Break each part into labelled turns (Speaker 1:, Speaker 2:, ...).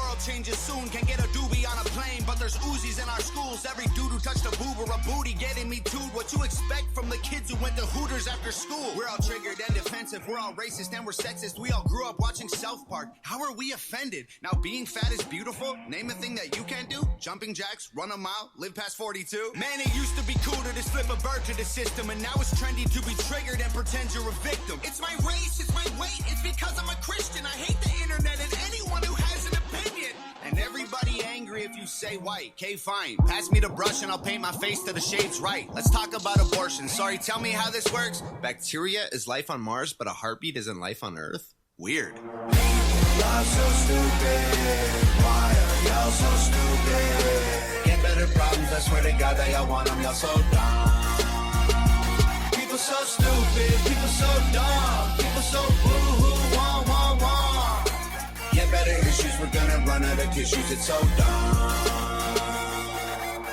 Speaker 1: world changes soon. Can get a doobie on a plane, but there's Uzis in our schools. Every dude who touched a boob or a booty getting me too. What you expect from the kids who went to Hooters after school? We're all triggered and defensive. We're all racist and we're sexist. We all grew up watching South Park. How are we offended? Now being fat is beautiful. Name a thing that you can't do. Jumping jacks, run a mile, live past 42. Man, it used to be cool to just flip a bird to the system, and now it's trendy to be triggered and pretend you're a victim. It's my race, it's my weight, it's because I'm a Christian. I hate the internet and anyone who has an opinion. And everybody angry if you say white. Okay, fine. Pass me the brush and I'll paint my face to the shades right. Let's talk about abortion. Sorry, tell me how this works. Bacteria is life on Mars, but a heartbeat isn't life on Earth? Weird. Y'all so stupid. Why are y'all so stupid? Get better problems, I swear to God that y'all want them. Y'all so dumb. People so stupid. People so dumb. People so boo-hoo. Wah, wah, wah. Get better issues, we're gonna run out of tissues. It's so dumb.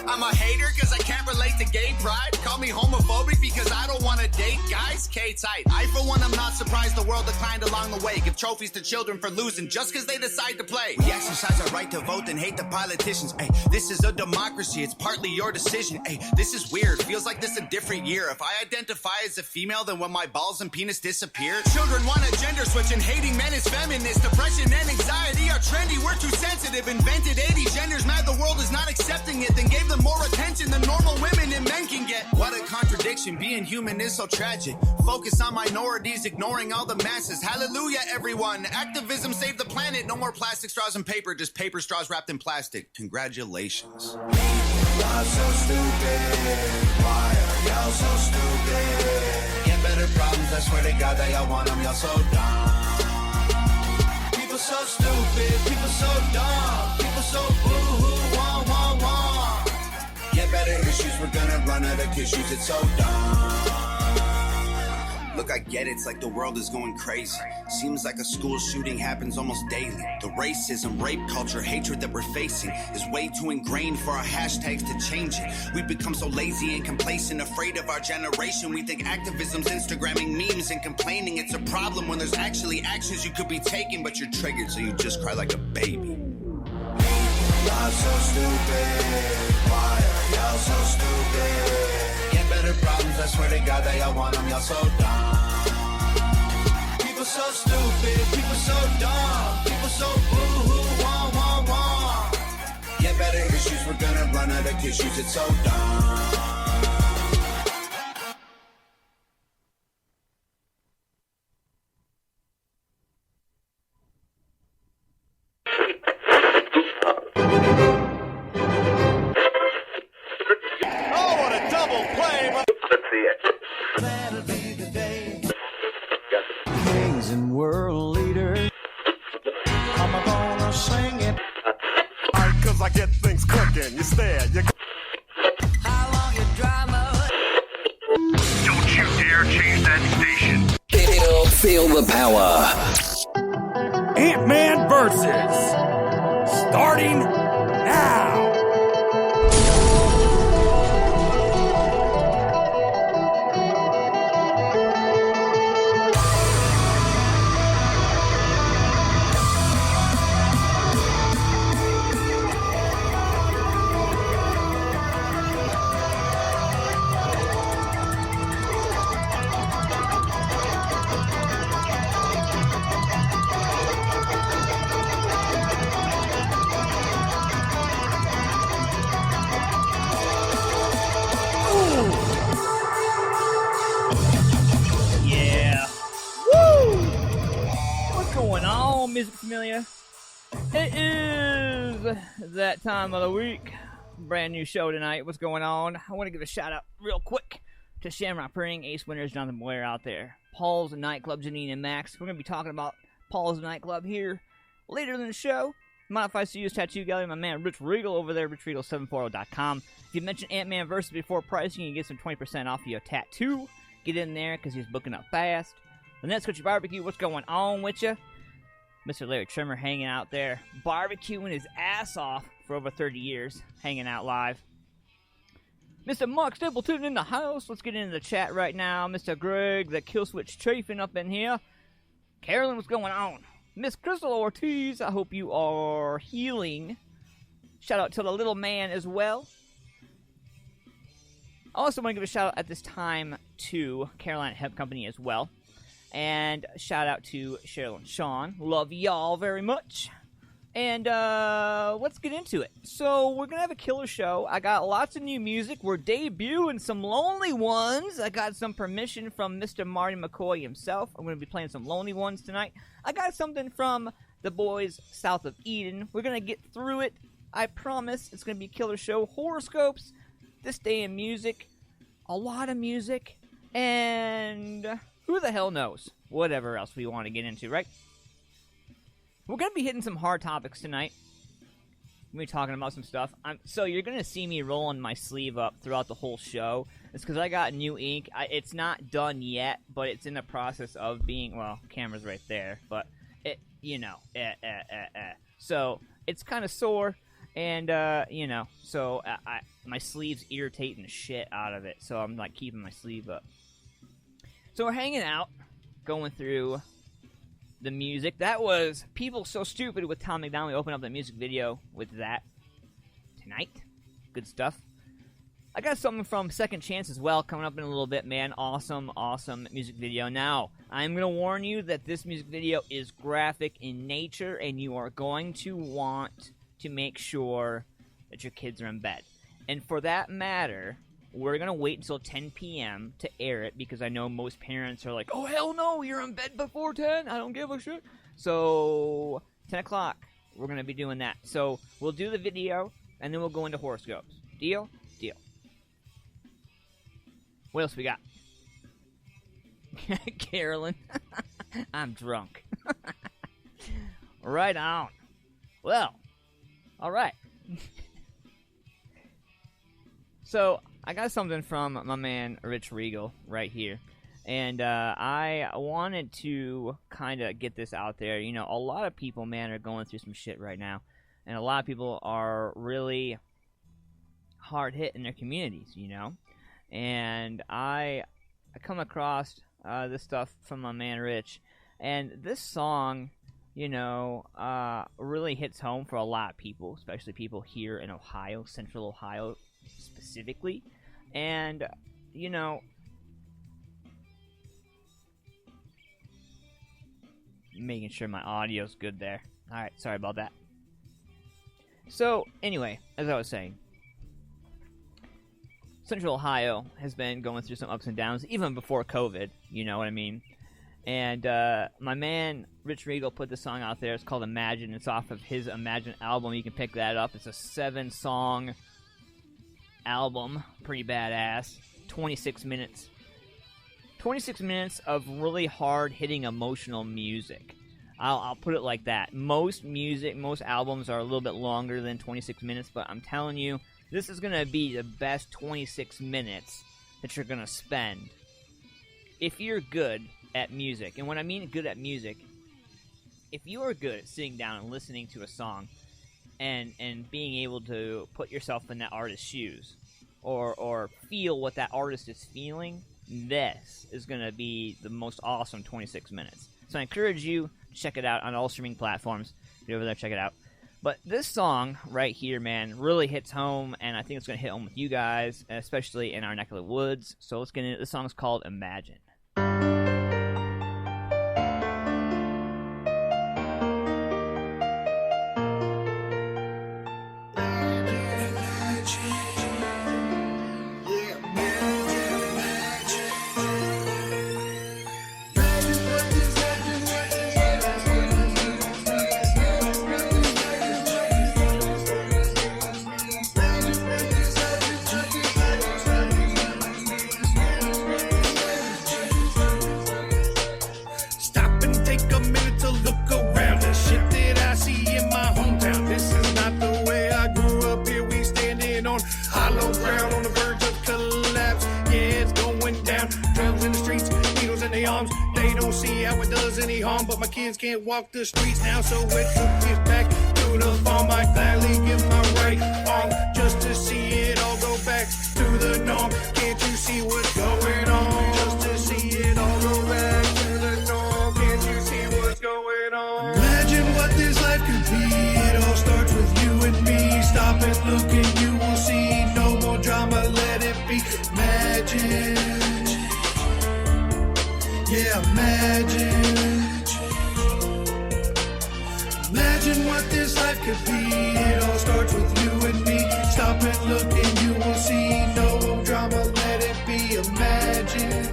Speaker 1: I'm a hater cause I can't relate to gay pride. Call me homophobic because I don't want to date guys. K-tight. I for one am not surprised the world declined along the way. Give trophies to children for losing just cause they decide to play. We exercise our right to vote and hate the politicians. Ay, this is a democracy, it's partly your decision. Ay, this is weird, feels like this a different year. If I identify as a female, then when my balls and penis disappear. Children want a gender switch and hating men is feminist. Depression and anxiety are trendy, we're too sensitive. Invented 80 genders, mad the world is not accepting it. Then gave them more attention than normal women and men can get. What a contradiction, being human is so tragic. Focus on minorities, ignoring all the masses. Hallelujah, everyone. Activism saved the planet. No more plastic straws and paper, just paper straws wrapped in plastic. Congratulations. Y'all so stupid. Why are y'all so stupid? Get better problems, I swear to God that y'all want them. Y'all so dumb. People so stupid. People so dumb. People so boo-hoo. Wah, wah, wah. Get better issues, we're gonna run out of tissues. It's so dumb. Look, I get it, it's like the world is going crazy. Seems like a school shooting happens almost daily. The racism, rape culture, hatred that we're facing is way too ingrained for our hashtags to change it. We've become so lazy and complacent, afraid of our generation. We think activism's Instagramming memes and complaining. It's a problem when there's actually actions you could be taking, but you're triggered, so you just cry like a baby. Y'all so stupid. Why are y'all so stupid? Get better problems, I swear to God that y'all want them. Y'all so dumb. People so stupid. People so dumb. People so boo-hoo. Wah, wah, wah. Get better issues, we're gonna run out of tissues. It's so dumb.
Speaker 2: You stare, you...
Speaker 3: How long your drama?
Speaker 4: Don't you dare change that station.
Speaker 5: Feel the power.
Speaker 2: Ant-Man versus. Starting now.
Speaker 6: Music familiar? It is that time of the week. Brand new show tonight. What's going on? I want to give a shout out real quick to Shamrock Printing, Ace Winners, Jonathan Blair out there. Paul's Nightclub, Janine and Max. We're going to be talking about Paul's Nightclub here later in the show. Modified Studios Tattoo Gallery, my man Rich Regal over there, richregal740.com. If you mention AntmanVs before pricing, you can get some 20% off your tattoo. Get in there because he's booking up fast. Lynettes Country BBQ, what's going on with you? Mr. Larry Trimmer hanging out there, barbecuing his ass off for over 30 years, hanging out live. Mr. Mark Stapleton in the house. Let's get into the chat right now. Mr. Greg, the Killswitch chafing up in here. Carolyn, what's going on? Miss Crystal Ortiz, I hope you are healing. Shout out to the little man as well. I also want to give a shout out at this time to Carolina Hemp Company as well. And shout out to Cheryl and Sean. Love y'all very much. And let's get into it. So we're going to have a killer show. I got lots of new music. We're debuting some Lonely Ones. I got some permission from Mr. Marty McCoy himself. I'm going to be playing some Lonely Ones tonight. I got something from the boys south of Eden. We're going to get through it. I promise it's going to be a killer show. Horoscopes, this day in music, a lot of music, and who the hell knows? Whatever else we want to get into, right? We're going to be hitting some hard topics tonight. We're going to be talking about some stuff. So you're going to see me rolling my sleeve up throughout the whole show. It's because I got new ink. It's not done yet, but it's in the process of being, well, camera's right there, but it, you know, So it's kind of sore, and, you know, so my sleeve's irritating the shit out of it, so I'm, like, keeping my sleeve up. So we're hanging out, going through the music. That was People So Stupid with Tom McDonald. We opened up the music video with that tonight. Good stuff. I got something from Second Chance as well coming up in a little bit, man. Awesome, awesome music video. Now, I'm going to warn you that this music video is graphic in nature, and you are going to want to make sure that your kids are in bed. And for that matter, we're going to wait until 10 p.m. to air it, because I know most parents are like, oh, hell no, you're in bed before 10. I don't give a shit. So, 10 o'clock, we're going to be doing that. So, we'll do the video, and then we'll go into horoscopes. Deal? Deal. What else we got? Carolyn. I'm drunk. Right on. Well, all right. So, I got something from my man Rich Regal right here, and I wanted to kind of get this out there. You know, a lot of people, man, are going through some shit right now, and a lot of people are really hard hit in their communities, you know, and I come across this stuff from my man Rich, and this song, you know, really hits home for a lot of people, especially people here in Ohio, Central Ohio specifically. And, you know, making sure my audio's good there. Alright, sorry about that. So, anyway, as I was saying, Central Ohio has been going through some ups and downs, even before COVID, you know what I mean? And my man, Rich Regal, put the song out there. It's called Imagine. It's off of his Imagine album. You can pick that up. It's a 7-song album. Pretty badass. 26 minutes. 26 minutes of really hard-hitting emotional music. I'll put it like that. Most albums are a little bit longer than 26 minutes, but I'm telling you, this is going to be the best 26 minutes that you're going to spend if you're good at music. And when I mean good at music, if you are good at sitting down and listening to a song and being able to put yourself in that artist's shoes, or feel what that artist is feeling, this is going to be the most awesome 26 minutes. So I encourage you to check it out on all streaming platforms. Get over there, check it out. But this song right here, man, really hits home, and I think it's going to hit home with you guys, especially in our neck of the woods. So let's get into it. This song's called Imagine.
Speaker 7: But my kids can't walk the streets now, so it took me back to the farm. I gladly give my right arm just to see it all go back to the norm. Can't you see what's going on? Just to see it all go back to the norm. Can't you see what's going on? Yeah, imagine what this life could be. It all starts with you and me. Stop and look and you will see. No drama, let it be. Imagine.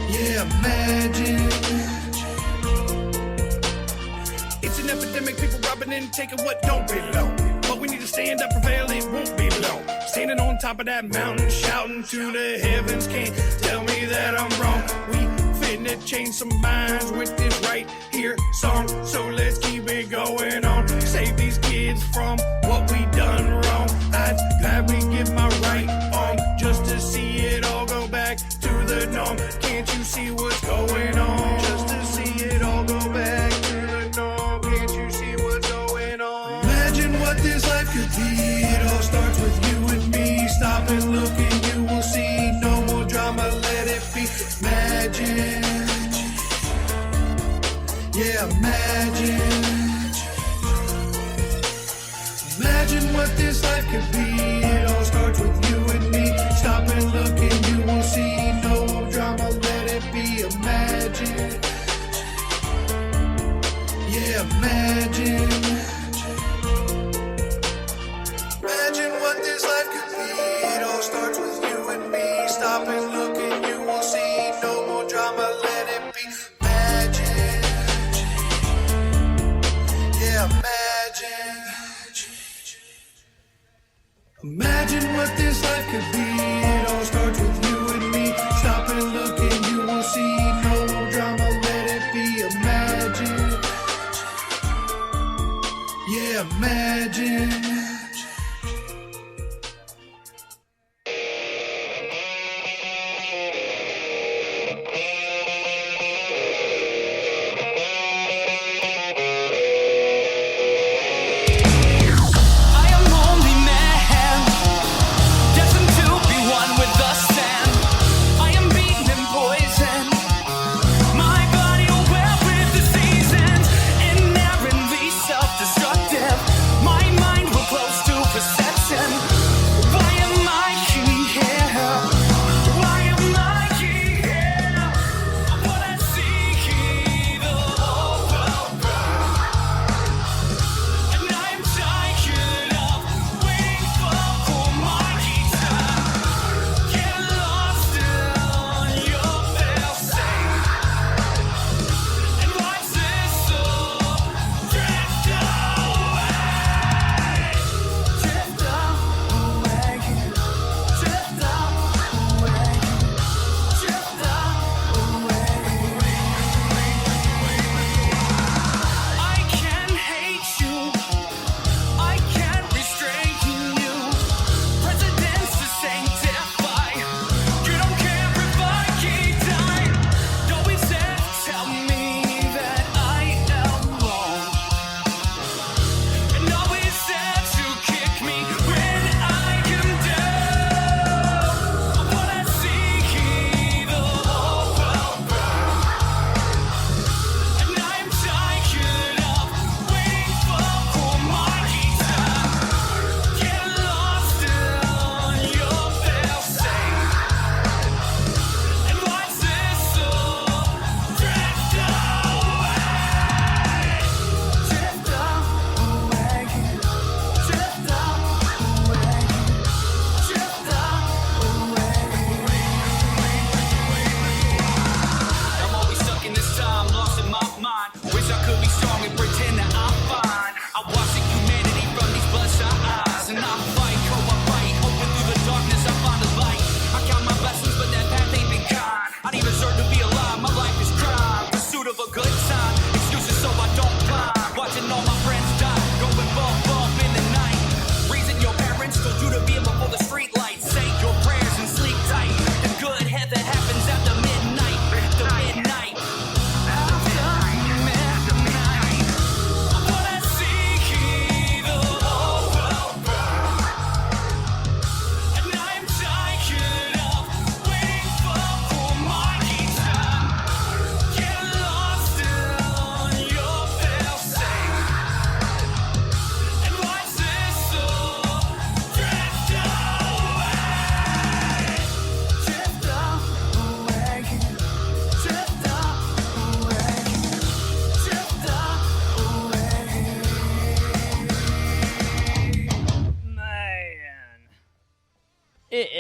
Speaker 7: Yeah, imagine. It's an epidemic, people robbing and taking what don't belong. But we need to stand up, prevail, it won't be long. Standing on top of that mountain, shouting to the heavens. Can't tell me that I'm wrong. We finna change some minds with this right here song. So let's keep it going on. Save these kids from what we done wrong. I'd gladly give my right arm just to see it all go back to the norm. Can't you see what's going on? Just to see it all go back to the norm. Can't you see what's going on? Imagine what this life could be. It all starts with you and me. Stop and look and you will see. No more drama, let it be. Imagine. Yeah, imagine. Imagine what this life could be. It all starts with you and me. Stop and look and you will see. No more drama, let it be. Imagine. Yeah, imagine. Imagine what this life could be. It all starts with you and me. Stop and look and you will see. No more drama, let it be. Imagine. Yeah, imagine. Imagine what this life could be. It all starts with you and me. Stop and look and you will see. No more drama, let it be. Imagine. Yeah, imagine.
Speaker 8: Why am I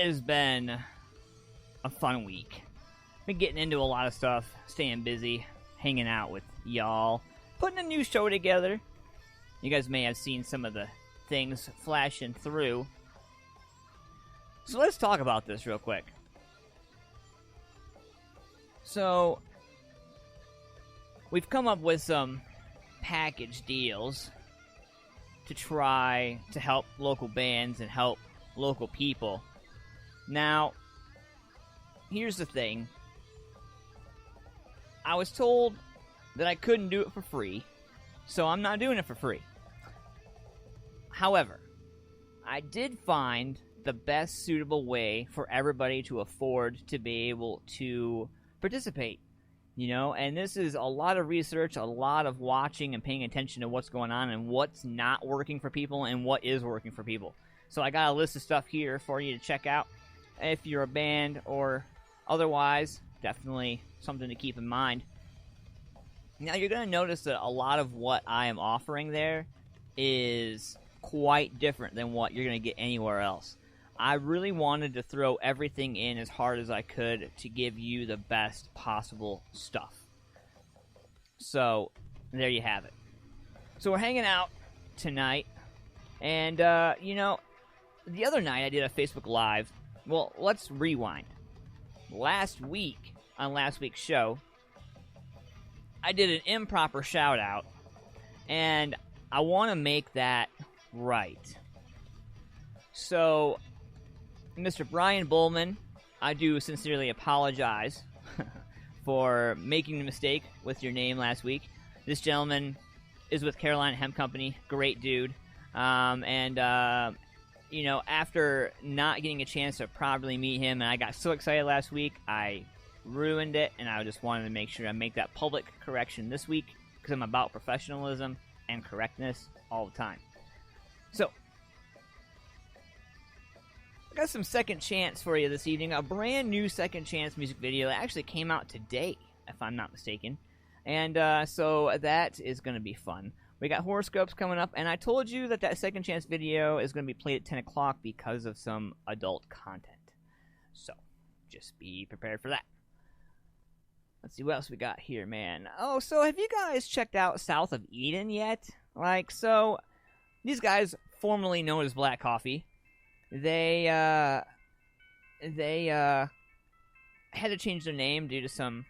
Speaker 6: it has been a fun week. Been getting into a lot of stuff, staying busy, hanging out with y'all, putting a new show together. You guys may have seen some of the things flashing through. So let's talk about this real quick. So, we've come up with some package deals to try to help local bands and help local people. Now, here's the thing. I was told that I couldn't do it for free, so I'm not doing it for free. However, I did find the best suitable way for everybody to afford to be able to participate. You know, and this is a lot of research, a lot of watching and paying attention to what's going on and what's not working for people and what is working for people. So I got a list of stuff here for you to check out. If you're a band or otherwise, definitely something to keep in mind. Now you're going to notice that a lot of what I am offering there is quite different than what you're going to get anywhere else. I really wanted to throw everything in as hard as I could to give you the best possible stuff. So, there you have it. So we're hanging out tonight, and, you know, the other night I did a Facebook Live. Well, let's rewind. Last week, on last week's show, I did an improper shout-out, and I want to make that right. So, Mr. Brian Bullman, I do sincerely apologize for making the mistake with your name last week. This gentleman is with Carolina Hemp Company, great dude. You know, after not getting a chance to properly meet him, and I got so excited last week, I ruined it, and I just wanted to make sure I make that public correction this week, because I'm about professionalism and correctness all the time. So, I got some Second Chance for you this evening. A brand new Second Chance music video that actually came out today, if I'm not mistaken. And so that is going to be fun. We got horoscopes coming up, and I told you that that Second Chance video is going to be played at 10 o'clock because of some adult content. So, just be prepared for that. Let's see what else we got here, man. Oh, so have you guys checked out South of Eden yet? Like, so, these guys, formerly known as Black Coffee, They had to change their name due to some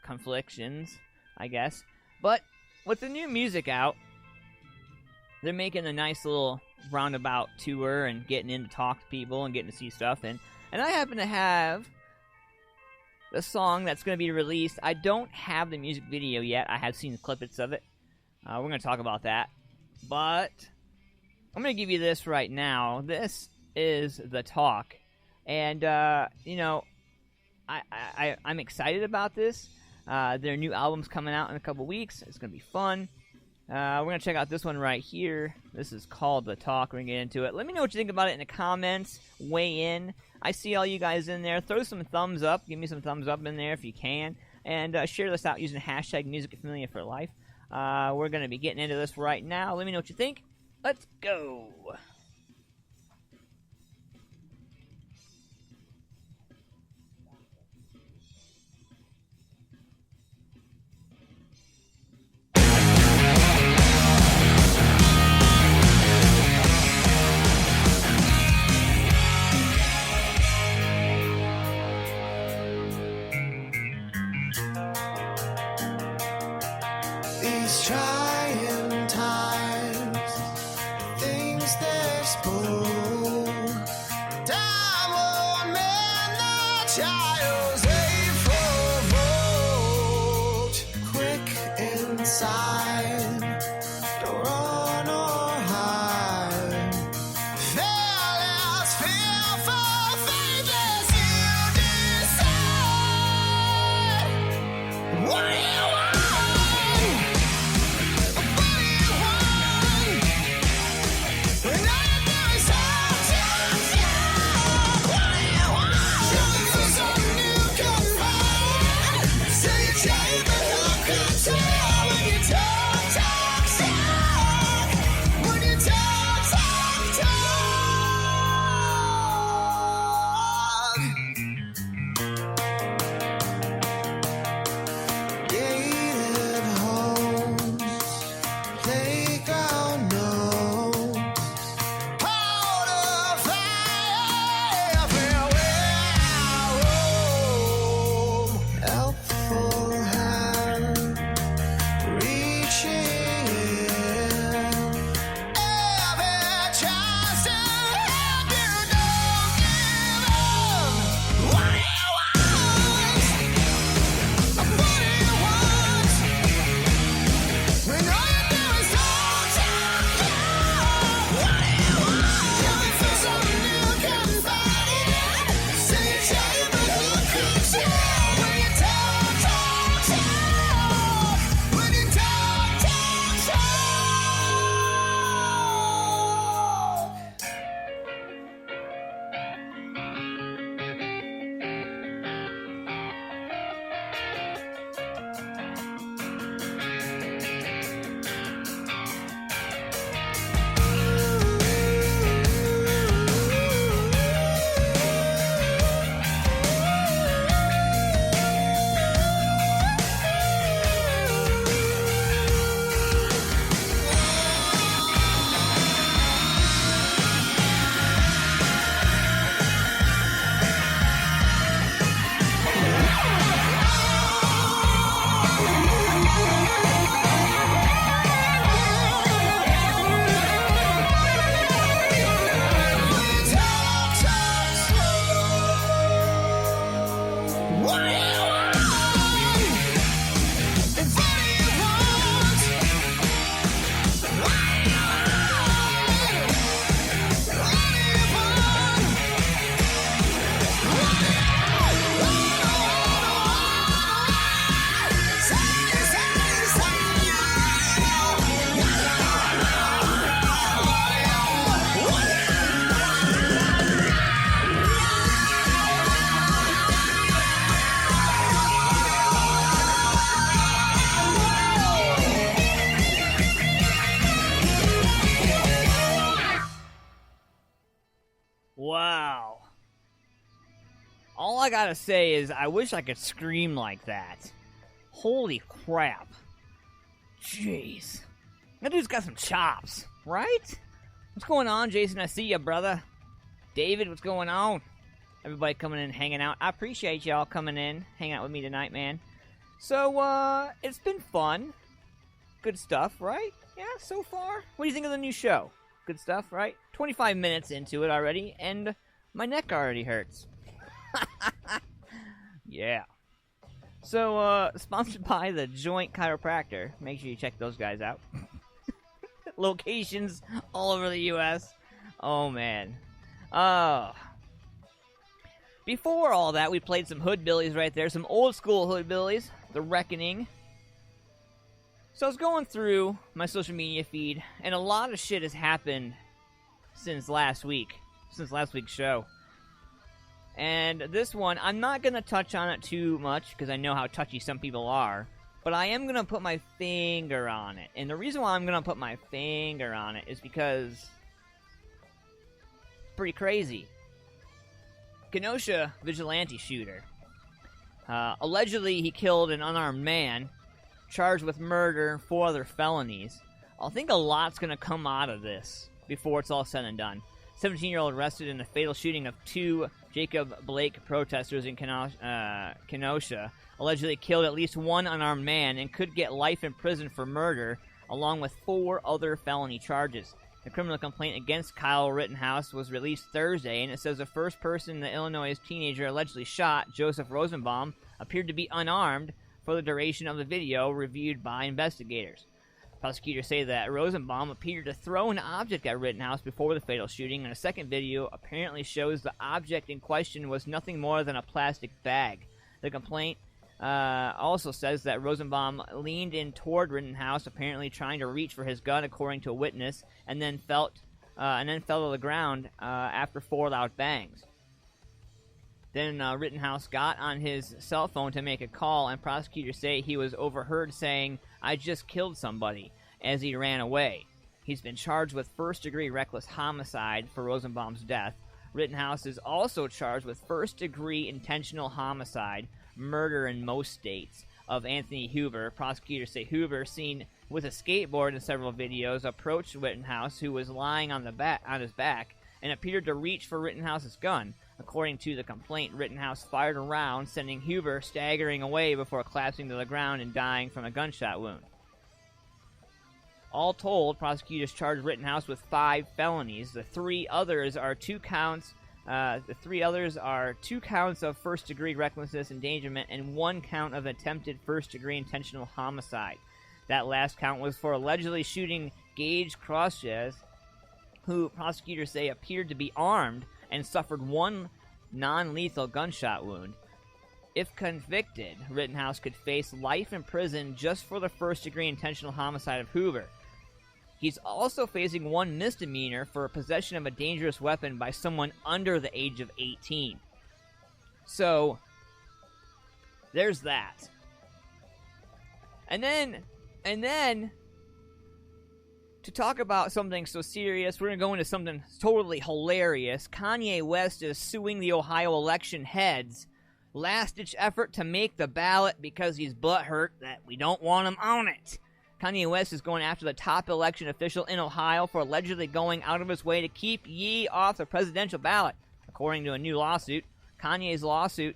Speaker 6: conflictions, I guess. But with the new music out, they're making a nice little roundabout tour and getting in to talk to people and getting to see stuff. And I happen to have the song that's going to be released. I don't have the music video yet. I have seen the clippets of it. We're going to talk about that. But I'm going to give you this right now. This is The Talk, and you know, I'm excited about this. Their new album's coming out in a couple weeks. It's gonna be fun. We're gonna check out this one right here. This is called The Talk. We're gonna get into it. Let me know what you think about it in the comments. Weigh in. I see all you guys in there. Throw some thumbs up. Give me some thumbs up in there if you can, and share this out using hashtag MusicFamilia for life. We're gonna be getting into this right now. Let me know what you think. Let's go.
Speaker 7: These trying times, things they spoke. Diamond man, the child's a provoked. Quick inside, don't run or hide. Failures, fearful, faithless, you decide. What do you want?
Speaker 6: all I gotta say is I wish I could scream like that. Holy crap. Jeez. That dude's got some chops, right? What's going on, Jason? I see ya, brother. David, what's going on? Everybody coming in, hanging out. I appreciate y'all coming in, hanging out with me tonight, man. So, it's been fun. Good stuff, right? Yeah, so far. What do you think of the new show? Good stuff, right? 25 minutes into it already, and my neck already hurts. Yeah. So, sponsored by the Joint Chiropractor. Make sure you check those guys out. Locations all over the U.S. Oh, man. Before all that, we played some Hoodbillies right there. Some old school Hoodbillies. The Reckoning. So I was going through my social media feed, and a lot of shit has happened since last week. Since last week's show. And this one, I'm not going to touch on it too much, because I know how touchy some people are. But I am going to put my finger on it. And the reason why I'm going to put my finger on it is because it's pretty crazy. Kenosha vigilante shooter. Allegedly, he killed an unarmed man, charged with murder and 4 other felonies. I think a lot's going to come out of this before it's all said and done. 17-year-old arrested in the fatal shooting of 2 Jacob Blake protesters in Kenosha. Allegedly killed at least 1 unarmed man and could get life in prison for murder, along with 4 other felony charges. The criminal complaint against Kyle Rittenhouse was released Thursday, and it says the first person the Illinois teenager allegedly shot, Joseph Rosenbaum, appeared to be unarmed for the duration of the video reviewed by investigators. Prosecutors say that Rosenbaum appeared to throw an object at Rittenhouse before the fatal shooting, and a second video apparently shows the object in question was nothing more than a plastic bag. The complaint also says that Rosenbaum leaned in toward Rittenhouse, apparently trying to reach for his gun, according to a witness, and then fell to the ground after 4 loud bangs. Then Rittenhouse got on his cell phone to make a call, and prosecutors say he was overheard saying, "I just killed somebody," as he ran away. He's been charged with first-degree reckless homicide for Rosenbaum's death. Rittenhouse is also charged with first-degree intentional homicide, murder in most states, of Anthony Huber. Prosecutors say Huber, seen with a skateboard in several videos, approached Rittenhouse, who was lying on his back, and appeared to reach for Rittenhouse's gun. According to the complaint, Rittenhouse fired a round, sending Huber staggering away before collapsing to the ground and dying from a gunshot wound. All told, prosecutors charged Rittenhouse with 5 felonies. The 3 others are 2 counts. The 3 others are 2 counts of first-degree recklessness endangerment and 1 count of attempted first-degree intentional homicide. That last count was for allegedly shooting Gage Crosses, who prosecutors say appeared to be armed and suffered 1 non-lethal gunshot wound. If convicted, Rittenhouse could face life in prison just for the first-degree intentional homicide of Huber. He's also facing 1 misdemeanor for possession of a dangerous weapon by someone under the age of 18. So, there's that. And then, to talk about something so serious, we're going to go into something totally hilarious. Kanye West is suing the Ohio election heads. Last-ditch effort to make the ballot because he's butthurt that we don't want him on it. Kanye West is going after the top election official in Ohio for allegedly going out of his way to keep Ye off the presidential ballot. According to a new lawsuit, Kanye's lawsuit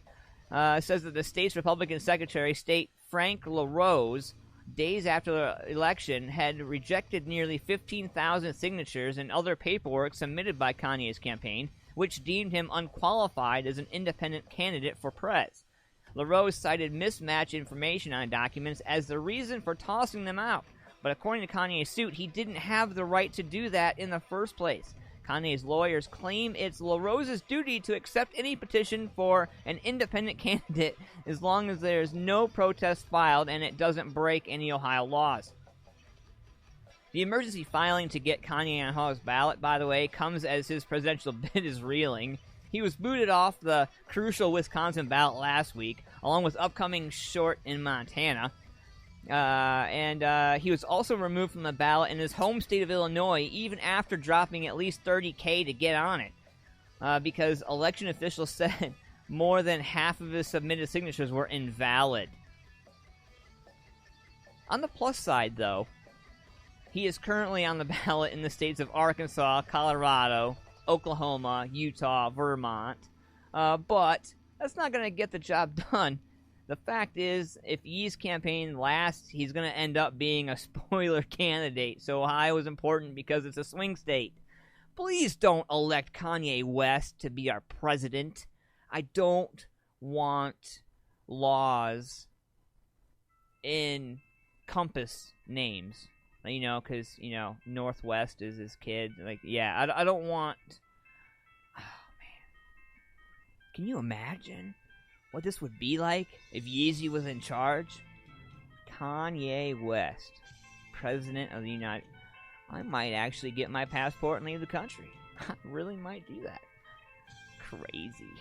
Speaker 6: says that the state's Republican Secretary State Frank LaRose, days after the election, had rejected nearly 15,000 signatures and other paperwork submitted by Kanye's campaign, which deemed him unqualified as an independent candidate for Prez. LaRose cited mismatched information on documents as the reason for tossing them out, but according to Kanye's suit, he didn't have the right to do that in the first place. Kanye's lawyers claim it's LaRose's duty to accept any petition for an independent candidate as long as there's no protest filed and it doesn't break any Ohio laws. The emergency filing to get Kanye on Ohio's ballot, by the way, comes as his presidential bid is reeling. He was booted off the crucial Wisconsin ballot last week, along with upcoming short in Montana. And he was also removed from the ballot in his home state of Illinois, even after dropping at least $30,000 to get on it. Because election officials said more than half of his submitted signatures were invalid. On the plus side, though, he is currently on the ballot in the states of Arkansas, Colorado, Oklahoma, Utah, Vermont. But that's not going to get the job done. The fact is, if Yee's campaign lasts, he's going to end up being a spoiler candidate. So Ohio is important because it's a swing state. Please don't elect Kanye West to be our president. I don't want laws in Compass names. You know, because, you know, Northwest is his kid. Like, yeah, I don't want... Oh, man. Can you imagine what this would be like if Yeezy was in charge? Kanye West, President of the United... I might actually get my passport and leave the country. I really might do that. Crazy.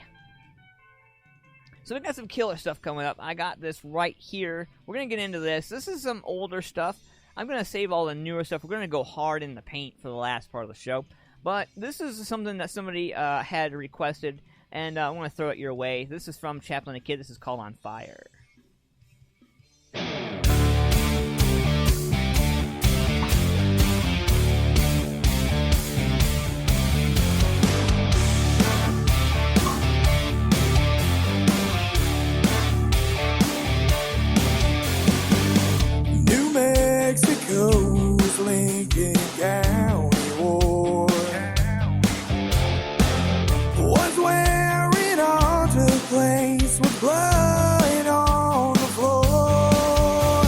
Speaker 6: So we got some killer stuff coming up. I got this right here. We're going to get into this. This is some older stuff. I'm going to save all the newer stuff. We're going to go hard in the paint for the last part of the show. But this is something that somebody had requested, and I want to throw it your way. This is from Chaplain the Kid. This is called On Fire.
Speaker 7: Mexico's Lincoln County War was where it all took place, with blood on the floor,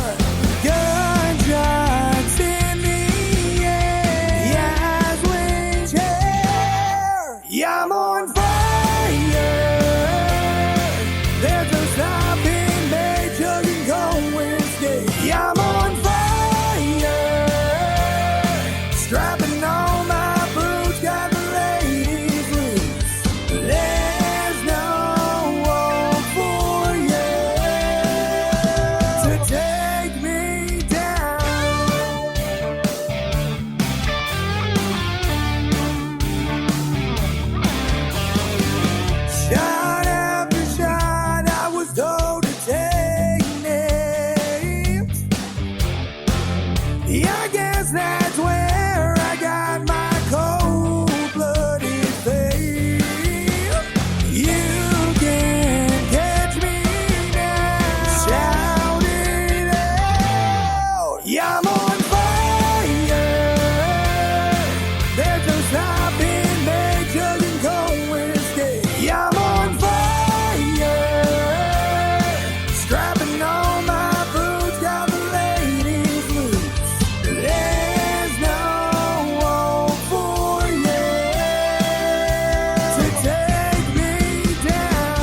Speaker 7: gunshots in the air, the eyes went tear. Yeah, I'm on fire. There's no stopping me, chugging cold whiskey. Yeah, I'm on fire. Strapping on my boots, got the ladies loose. There's no hope for you to take me down. Shot after shot, I was told to take names. Yeah, I guess that's where I got my cold-blooded fame. You can catch me now, shout it out. Yeah, I'm on fire. There's no stopping me, chugging cold whiskey. Yeah, I'm on fire. Strapping on my boots, got the ladies loose. There's no hope for you to take me down.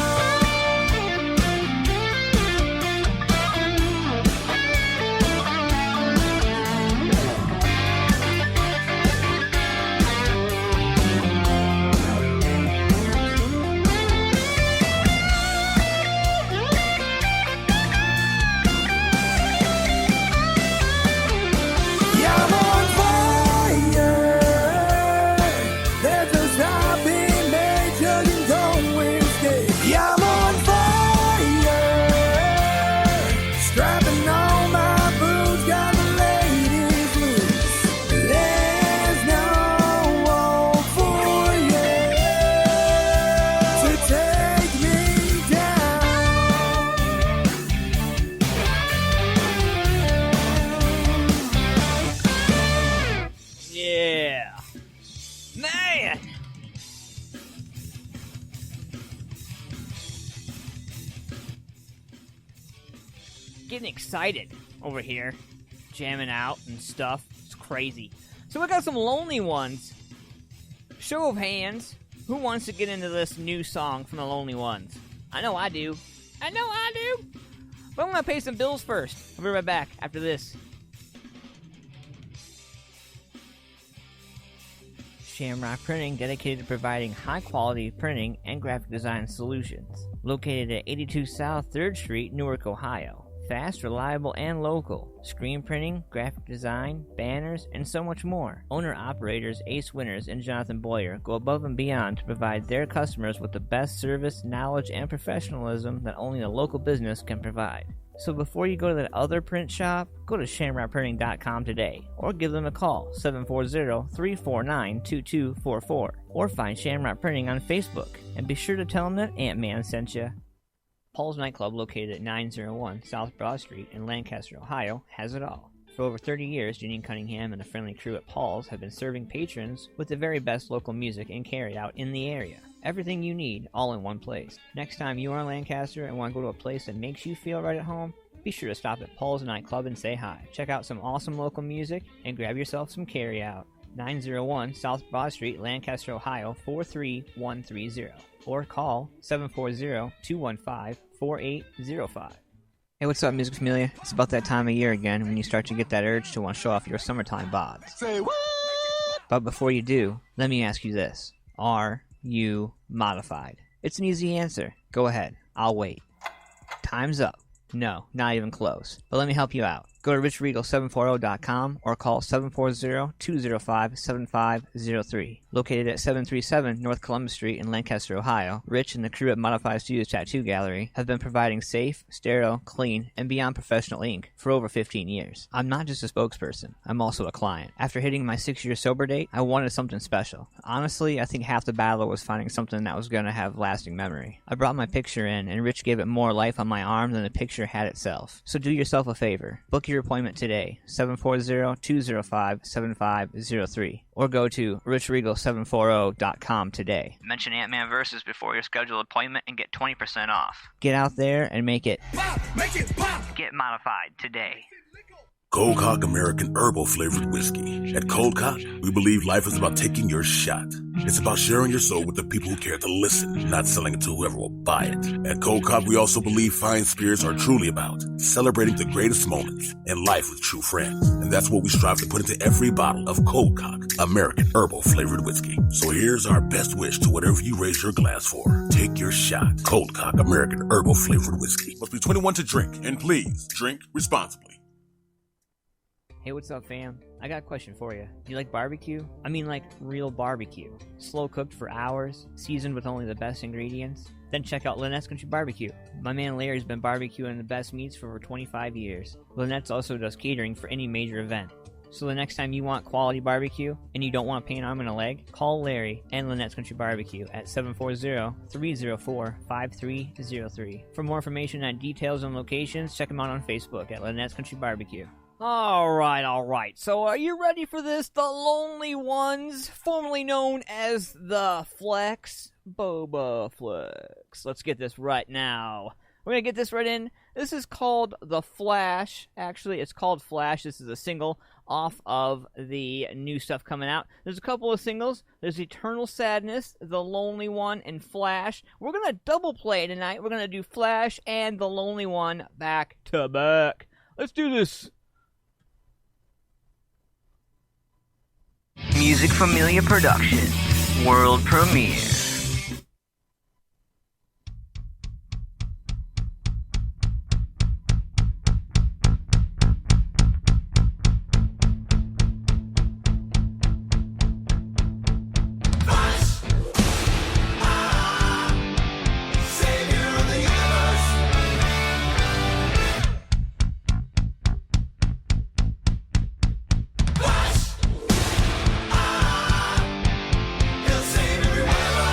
Speaker 7: Yeah, I'm on fire. There's no stopping me, chugging cold whiskey. Yeah, I'm on fire. Strapping on my boots, got the ladies loose. There's no hope for you to take me down.
Speaker 6: Yeah. Man! Getting excited over here. Jamming out and stuff. It's crazy. So we got some lonely ones. Show of hands. Who wants to get into this new song from the Lonely Ones? I know I do. But I'm going to pay some bills first. I'll be right back after this. Shamrock Printing, dedicated to providing high-quality printing and graphic design solutions. Located at 82 South 3rd Street, Newark, Ohio. Fast, reliable, and local. Screen printing, graphic design, banners, and so much more. Owner-operators Ace Winters and Jonathan Boyer go above and beyond to provide their customers with the best service, knowledge, and professionalism that only a local business can provide. So before you go to that other print shop, go to shamrockprinting.com today, or give them a call, 740-349-2244, or find Shamrock Printing on Facebook, and be sure to tell them that Ant-Man sent you. Paul's Nightclub, located at 901 South Broad Street in Lancaster, Ohio, has it all. For over 30 years, Janine Cunningham and a friendly crew at Paul's have been serving patrons with the very best local music and carry-out in the area. Everything you need, all in one place. Next time you are in Lancaster and want to go to a place that makes you feel right at home, be sure to stop at Paul's Nightclub and say hi. Check out some awesome local music and grab yourself some carry-out. 901 South Broad Street, Lancaster, Ohio, 43130. Or call 740-215-4805. Hey, what's up, Music Familia? It's about that time of year again when you start to get that urge to want to show off your summertime bods.
Speaker 2: Say what?
Speaker 6: But before you do, let me ask you this. Are you modified? It's an easy answer. Go ahead. I'll wait. Time's up. No, not even close. But let me help you out. Go to richregal740.com or call 740-205-7503. Located at 737 North Columbus Street in Lancaster, Ohio, Rich and the crew at Modified Studios Tattoo Gallery have been providing safe, sterile, clean, and beyond professional ink for over 15 years. I'm not just a spokesperson, I'm also a client. After hitting my 6-year sober date, I wanted something special. Honestly, I think half the battle was finding something that was going to have lasting memory. I brought my picture in, and Rich gave it more life on my arm than the picture had itself. So do yourself a favor. Book your appointment today, 740-205-7503, or go to richregal740.com today. Mention AntmanVs before your scheduled appointment and get 20% off. Get out there and make it pop! Make it pop! Get modified today.
Speaker 8: Cold Cock American Herbal Flavored Whiskey. At Cold Cock, we believe life is about taking your shot. It's about sharing your soul with the people who care to listen, not selling it to whoever will buy it. At Cold Cock, we also believe fine spirits are truly about celebrating the greatest moments in life with true friends. And that's what we strive to put into every bottle of Cold Cock American Herbal Flavored Whiskey. So here's our best wish to whatever you raise your glass for. Take your shot. Cold Cock American Herbal Flavored Whiskey. Must be 21 to drink, and please drink responsibly.
Speaker 6: Hey, what's up, fam? I got a question for you. Do you like barbecue? I mean, like real barbecue. Slow cooked for hours, seasoned with only the best ingredients? Then check out Lynettes Country BBQ. My man Larry's been barbecuing the best meats for over 25 years. Lynettes also does catering for any major event. So the next time you want quality barbecue and you don't want to pay an arm and a leg, call Larry and Lynettes Country BBQ at 740-304-5303. For more information on details and locations, check them out on Facebook at Lynettes Country BBQ. Alright. So are you ready for this? The Lonely Ones, formerly known as the Flex, Boba Flex. Let's get this right now. We're going to get this right in. This is called The Flash. Actually, it's called Flash. This is a single off of the new stuff coming out. There's a couple of singles. There's Eternal Sadness, The Lonely One, and Flash. We're going to double play tonight. We're going to do Flash and The Lonely One back to back. Let's do this. Music Familia Production, world premiere.
Speaker 7: He'll save everyone.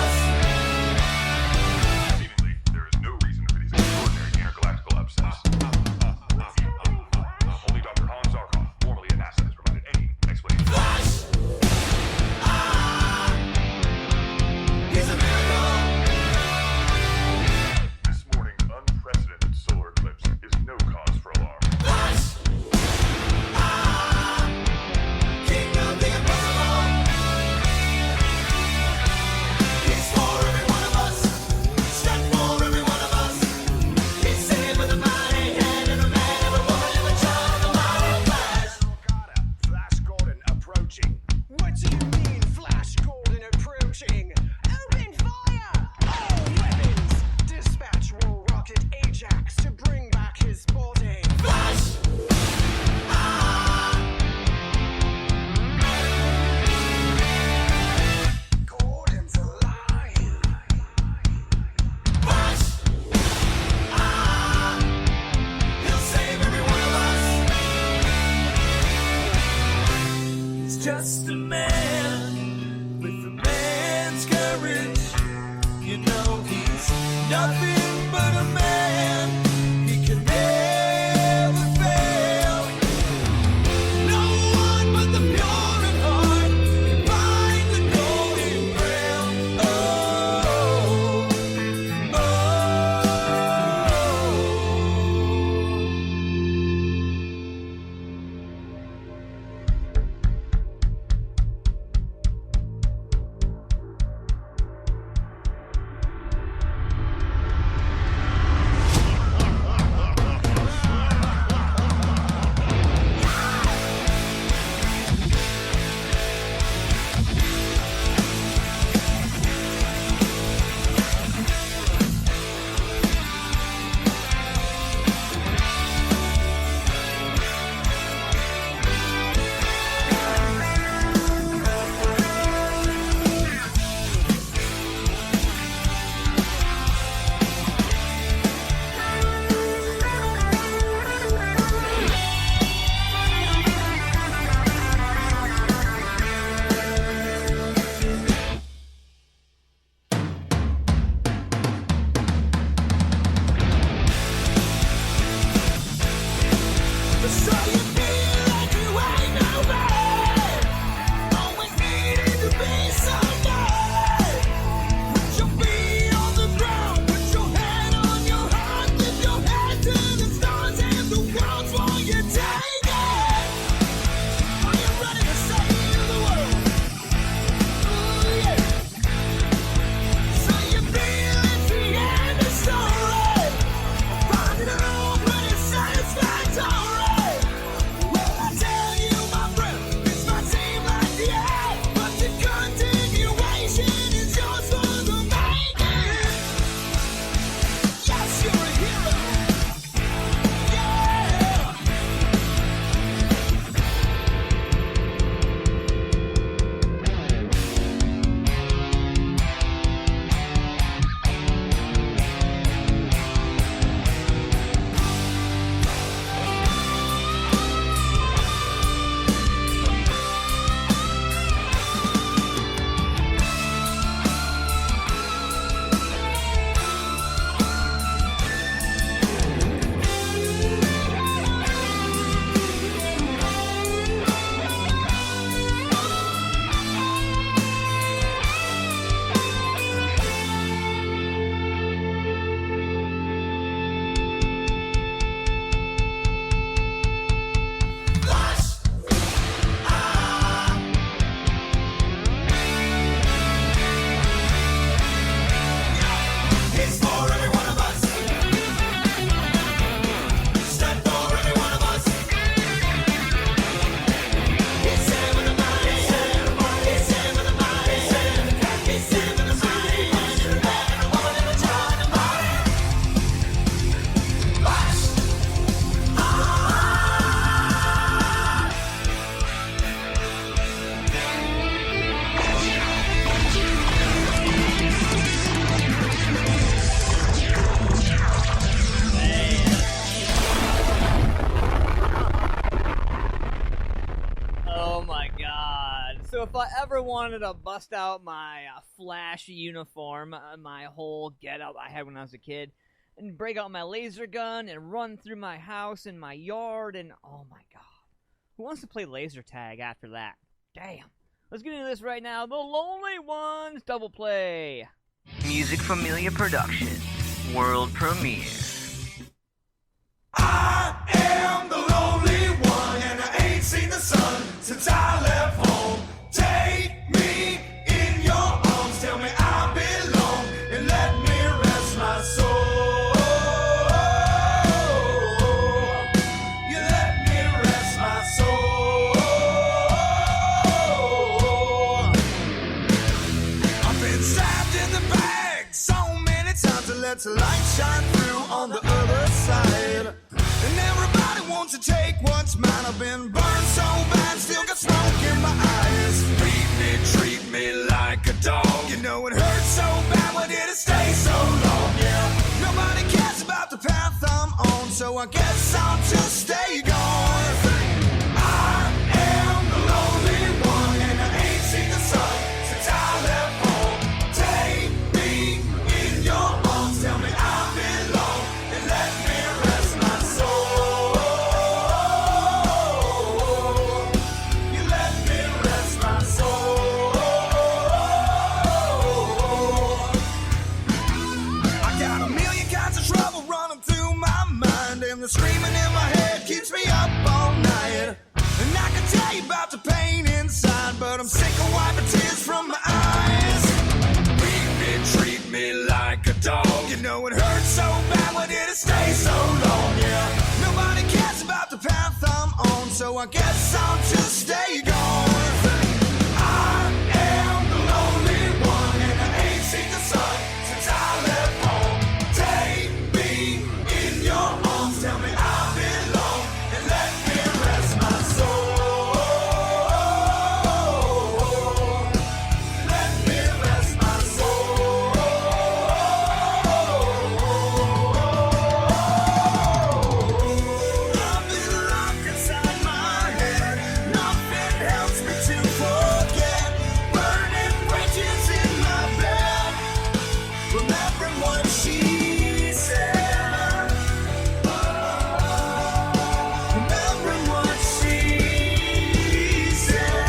Speaker 3: just a man with a man's courage. You know he's nothing but a man. He can never fail. No one but the pure in heart can find the golden grail. Oh, oh. So you feel like you ain't nobody. Always needed to be somebody. Put your feet on the ground, put your head on your heart, lift your head to the stars and the world's for you take it. Are you ready to save the world? Ooh, yeah. So you feel it's the end of story. Find it all pretty satisfactory. Well, I tell you, my friend, this might seem like the end, but the continuation is yours for the making. Yes, you're a hero. Yeah. It's for every one of us. Stand for every one of us. It's Sam and the Mighty. It's Sam and the Mighty. It's Sam and the Mighty. And a man and a woman and a child and a body. March.
Speaker 6: Oh my god. So if I ever wanted to bust out my Flash uniform, my whole getup I had when I was a kid, and break out my laser gun and run through my house and my yard and oh my god. Who wants to play laser tag after that? Damn. Let's get into this right now. The Lonely Ones double play.
Speaker 9: Music Familia Production. World premiere.
Speaker 3: I am the lonely one, and I ain't seen the sun since I left home. Take me in your arms, tell me I belong, and let me rest my soul. You let me rest my soul. I've been stabbed in the back so many times to let the light shine through on the other side. And everybody wants to take what's mine. I've been burned so bad, still got smoke in my eyes. Treat me like a dog. You know it hurts so bad, why did it stay so long? Yeah, nobody cares about the path I'm on, so I guess I'll just stay gone. I am the lonely one. And the screaming in my head keeps me up all night. And I can tell you about the pain inside, but I'm sick of wiping tears from my eyes. Beat me, treat me like a dog. You know it hurts so bad, why did it stay so long? Yeah, nobody cares about the path I'm on, so I guess I'll just stay gone. I am the lonely one, and I ain't seen the sun since I left home. Take me in your arms, tell me I belong, and let me rest my soul. Let me rest my soul. I've been locked inside my head. Nothing helps me to forget. Burning bridges in my bed. Remembering what she said. Remembering what she said.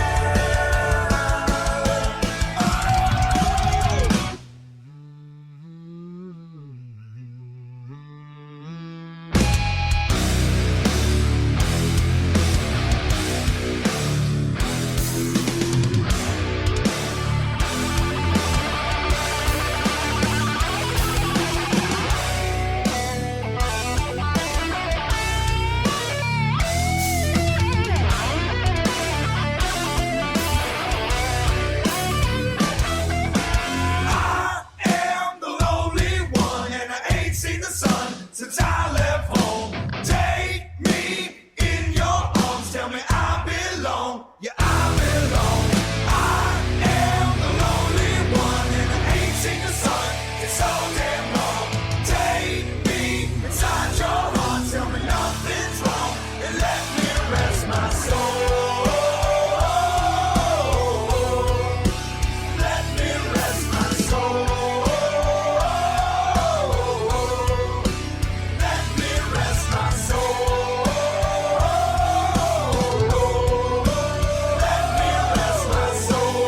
Speaker 3: I am the lonely one, and I ain't seen the sun since I left home. Take me in your arms, tell me I belong. Yeah, I belong. I am the lonely one, and I ain't seen the sun in so damn long. Take me inside your heart, tell me nothing's wrong, and let me rest my soul. Let me rest my soul. Let me rest my soul. Let me rest my soul.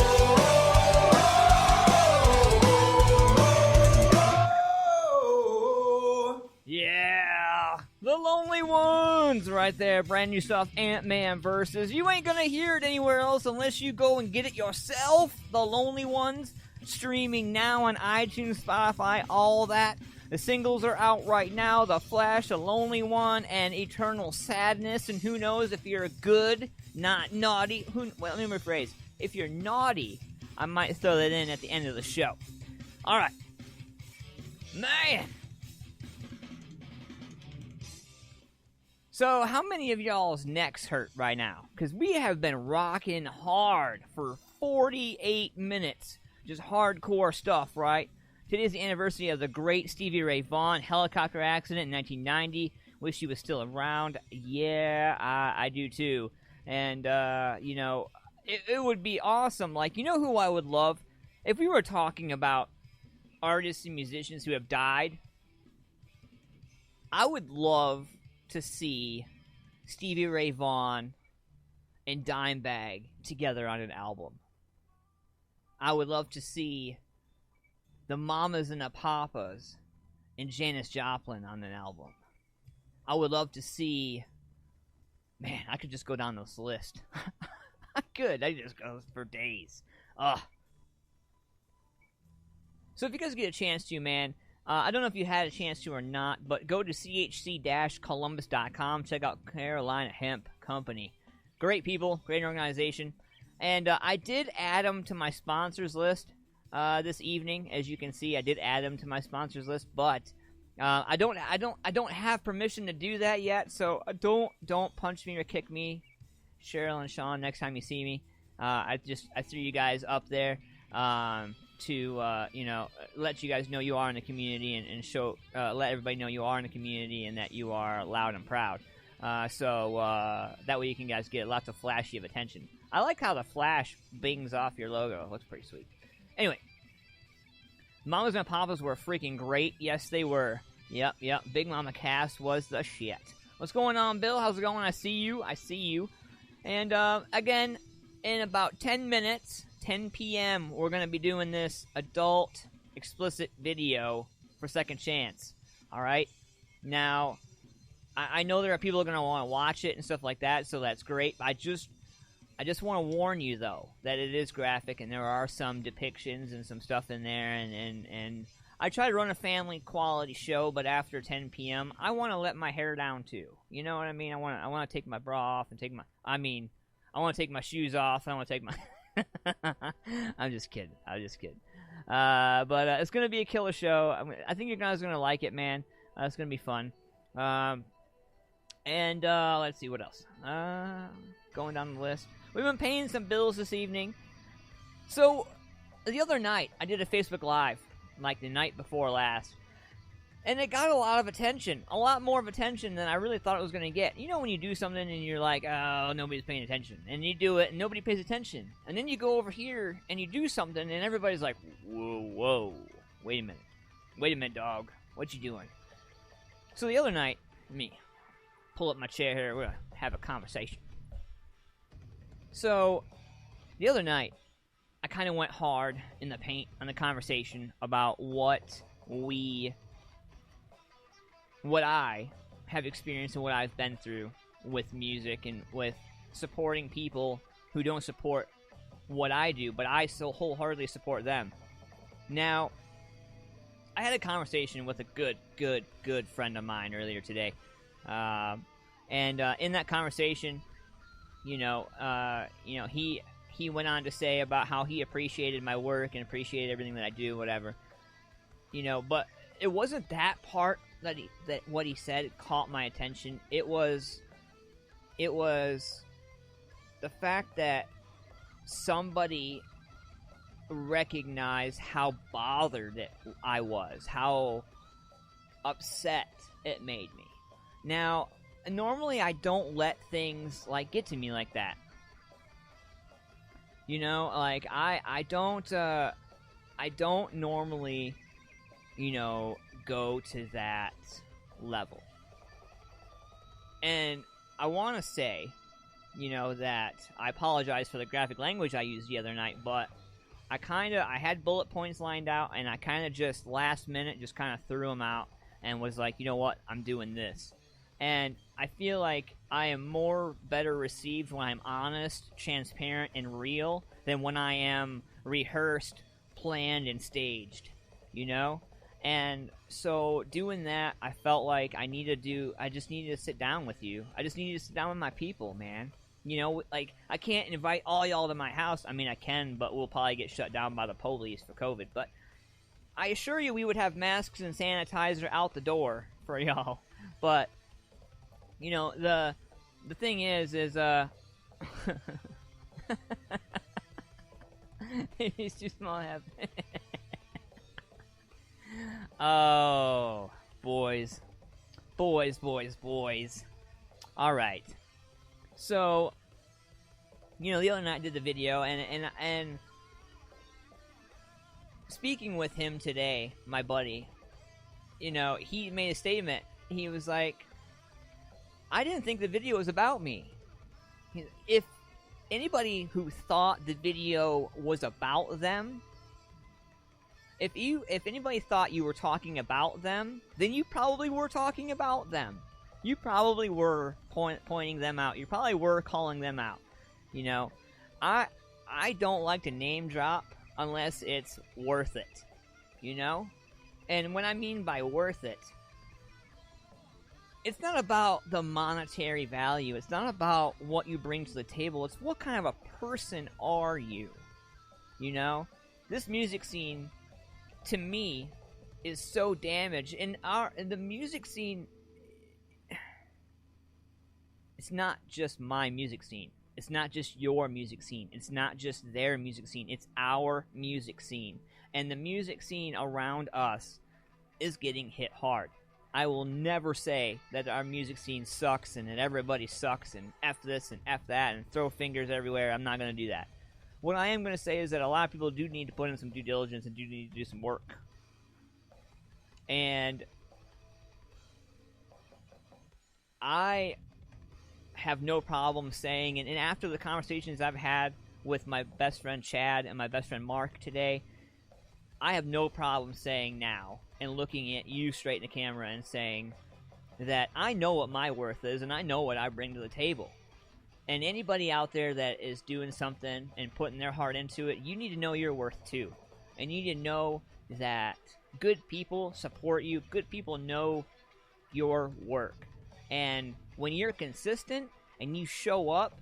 Speaker 6: Yeah, the Lonely Ones right there. Brand new stuff, Ant-Man versus. You ain't gonna hear it anywhere else unless you go and get it yourself. The Lonely Ones, streaming now on iTunes, Spotify, all that. The singles are out right now. The Flash, The Lonely One, and Eternal Sadness. And who knows if you're good, not naughty. Well, let me rephrase. If you're naughty, I might throw that in at the end of the show. All right. Man. So, how many of y'all's necks hurt right now? Because we have been rocking hard for 48 minutes. Just hardcore stuff, right? Today's the anniversary of the great Stevie Ray Vaughan helicopter accident in 1990. Wish he was still around. Yeah, I do too. And, you know, it would be awesome. Like, you know who I would love? If we were talking about artists and musicians who have died, I would love to see Stevie Ray Vaughan and Dimebag together on an album. I would love to see the Mamas and the Papas and Janis Joplin on an album. I would love to see... Man, I could just go down this list. I could. I just go for days. Ugh. So if you guys get a chance to, man... I don't know if you had a chance to or not, but go to chc-columbus.com. Check out Carolina Hemp Company. Great people, great organization. And I did add them to my sponsors list this evening. As you can see, I did add them to my sponsors list, but I don't have permission to do that yet. So don't punch me or kick me, Cheryl and Sean. Next time you see me, I threw you guys up there. To you know, let you guys know you are in the community and show let everybody know you are in the community and that you are loud and proud. So that way you can guys get lots of flashy of attention. I like how the flash bings off your logo. It looks pretty sweet. Anyway, Mamas and Papas were freaking great. Yes, they were. Yep. Big Mama Cass was the shit. What's going on, Bill? How's it going? I see you. And again, in about 10 minutes. 10 p.m. we're going to be doing this adult explicit video for Second Chance. All right? Now, I know there are people who are going to want to watch it and stuff like that, so that's great. I just want to warn you, though, that it is graphic and there are some depictions and some stuff in there. And I try to run a family quality show, but after 10 p.m., I want to let my hair down, too. You know what I mean? I want to take my bra off and I want to take my shoes off. I want to take my... I'm just kidding. But it's going to be a killer show. I think you guys are going to like it, man. It's going to be fun. And let's see, what else? Going down the list. We've been paying some bills this evening. So, the other night, I did a Facebook Live, like the night before last. And it got a lot of attention. A lot more of attention than I really thought it was going to get. You know when you do something and you're like, oh, nobody's paying attention. And you do it and nobody pays attention. And then you go over here and you do something and everybody's like, whoa. Wait a minute, dog. What you doing? So the other night, me, pull up my chair here. We're going to have a conversation. So, the other night, I kind of went hard in the paint on the conversation about what I have experienced and what I've been through with music and with supporting people who don't support what I do, but I still wholeheartedly support them. Now, I had a conversation with a good friend of mine earlier today. And in that conversation, he went on to say about how he appreciated my work and appreciated everything that I do, whatever. But it wasn't that part that what he said caught my attention. It was the fact that somebody recognized how bothered I was, how upset it made me. Now, normally I don't let things get to me like that. I don't normally, go to that level. And I want to say, that I apologize for the graphic language I used the other night, but I had bullet points lined out, and I kind of just last minute just kind of threw them out and was like, you know what, I'm doing this. And I feel like I am better received when I'm honest, transparent, and real than when I am rehearsed, planned, and staged, And so doing that, I felt like I just needed to sit down with you. I just needed to sit down with my people, man. I can't invite all y'all to my house. I mean, I can, but we'll probably get shut down by the police for COVID. But I assure you we would have masks and sanitizer out the door for y'all. But, the thing is he's too small to have. Oh, boys. All right. So, the other night I did the video, and speaking with him today, my buddy, he made a statement. He was like, I didn't think the video was about me. If anybody who thought the video was about them, if anybody thought you were talking about them, then you probably were talking about them. You probably were pointing them out. You probably were calling them out. I don't like to name drop unless it's worth it. And what I mean by worth it, it's not about the monetary value. It's not about what you bring to the table. It's what kind of a person are you? This music scene, to me, is so damaged. And the music scene, it's not just my music scene. It's not just your music scene. It's not just their music scene. It's our music scene. And the music scene around us is getting hit hard. I will never say that our music scene sucks and that everybody sucks and F this and F that and throw fingers everywhere. I'm not going to do that. What I am going to say is that a lot of people do need to put in some due diligence and do need to do some work. And I have no problem saying, and after the conversations I've had with my best friend Chad and my best friend Mark today, I have no problem saying now and looking at you straight in the camera and saying that I know what my worth is, and I know what I bring to the table. And anybody out there that is doing something and putting their heart into it, you need to know your worth too. And you need to know that good people support you. Good people know your work. And when you're consistent and you show up,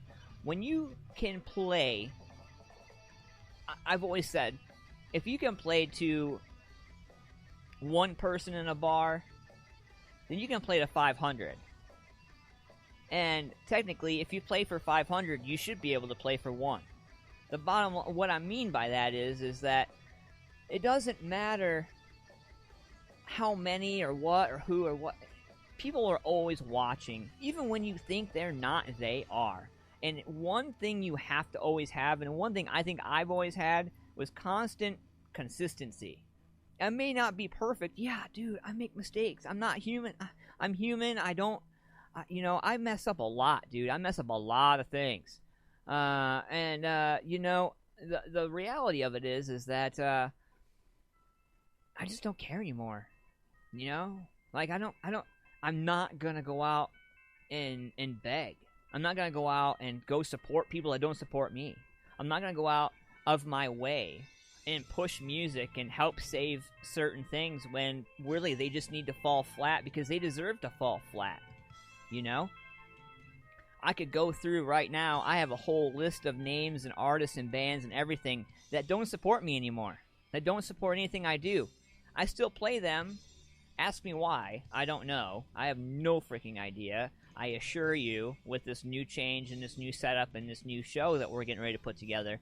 Speaker 6: when you can play, I've always said, if you can play to one person in a bar, then you can play to 500. And technically, if you play for 500, you should be able to play for one. What I mean by that is that it doesn't matter how many or what or who or what. People are always watching. Even when you think they're not, they are. And one thing you have to always have, and one thing I think I've always had, was constant consistency. I may not be perfect. Yeah, dude, I make mistakes. I'm not human. I'm human. I don't, I mess up a lot, dude. I mess up a lot of things. The reality of it is that I just don't care anymore. Like I'm not gonna go out and beg. I'm not gonna go out and go support people that don't support me. I'm not gonna go out of my way and push music and help save certain things when really they just need to fall flat because they deserve to fall flat. I could go through right now. I have a whole list of names and artists and bands and everything that don't support me anymore. That don't support anything I do. I still play them. Ask me why. I don't know. I have no freaking idea. I assure you, with this new change and this new setup and this new show that we're getting ready to put together,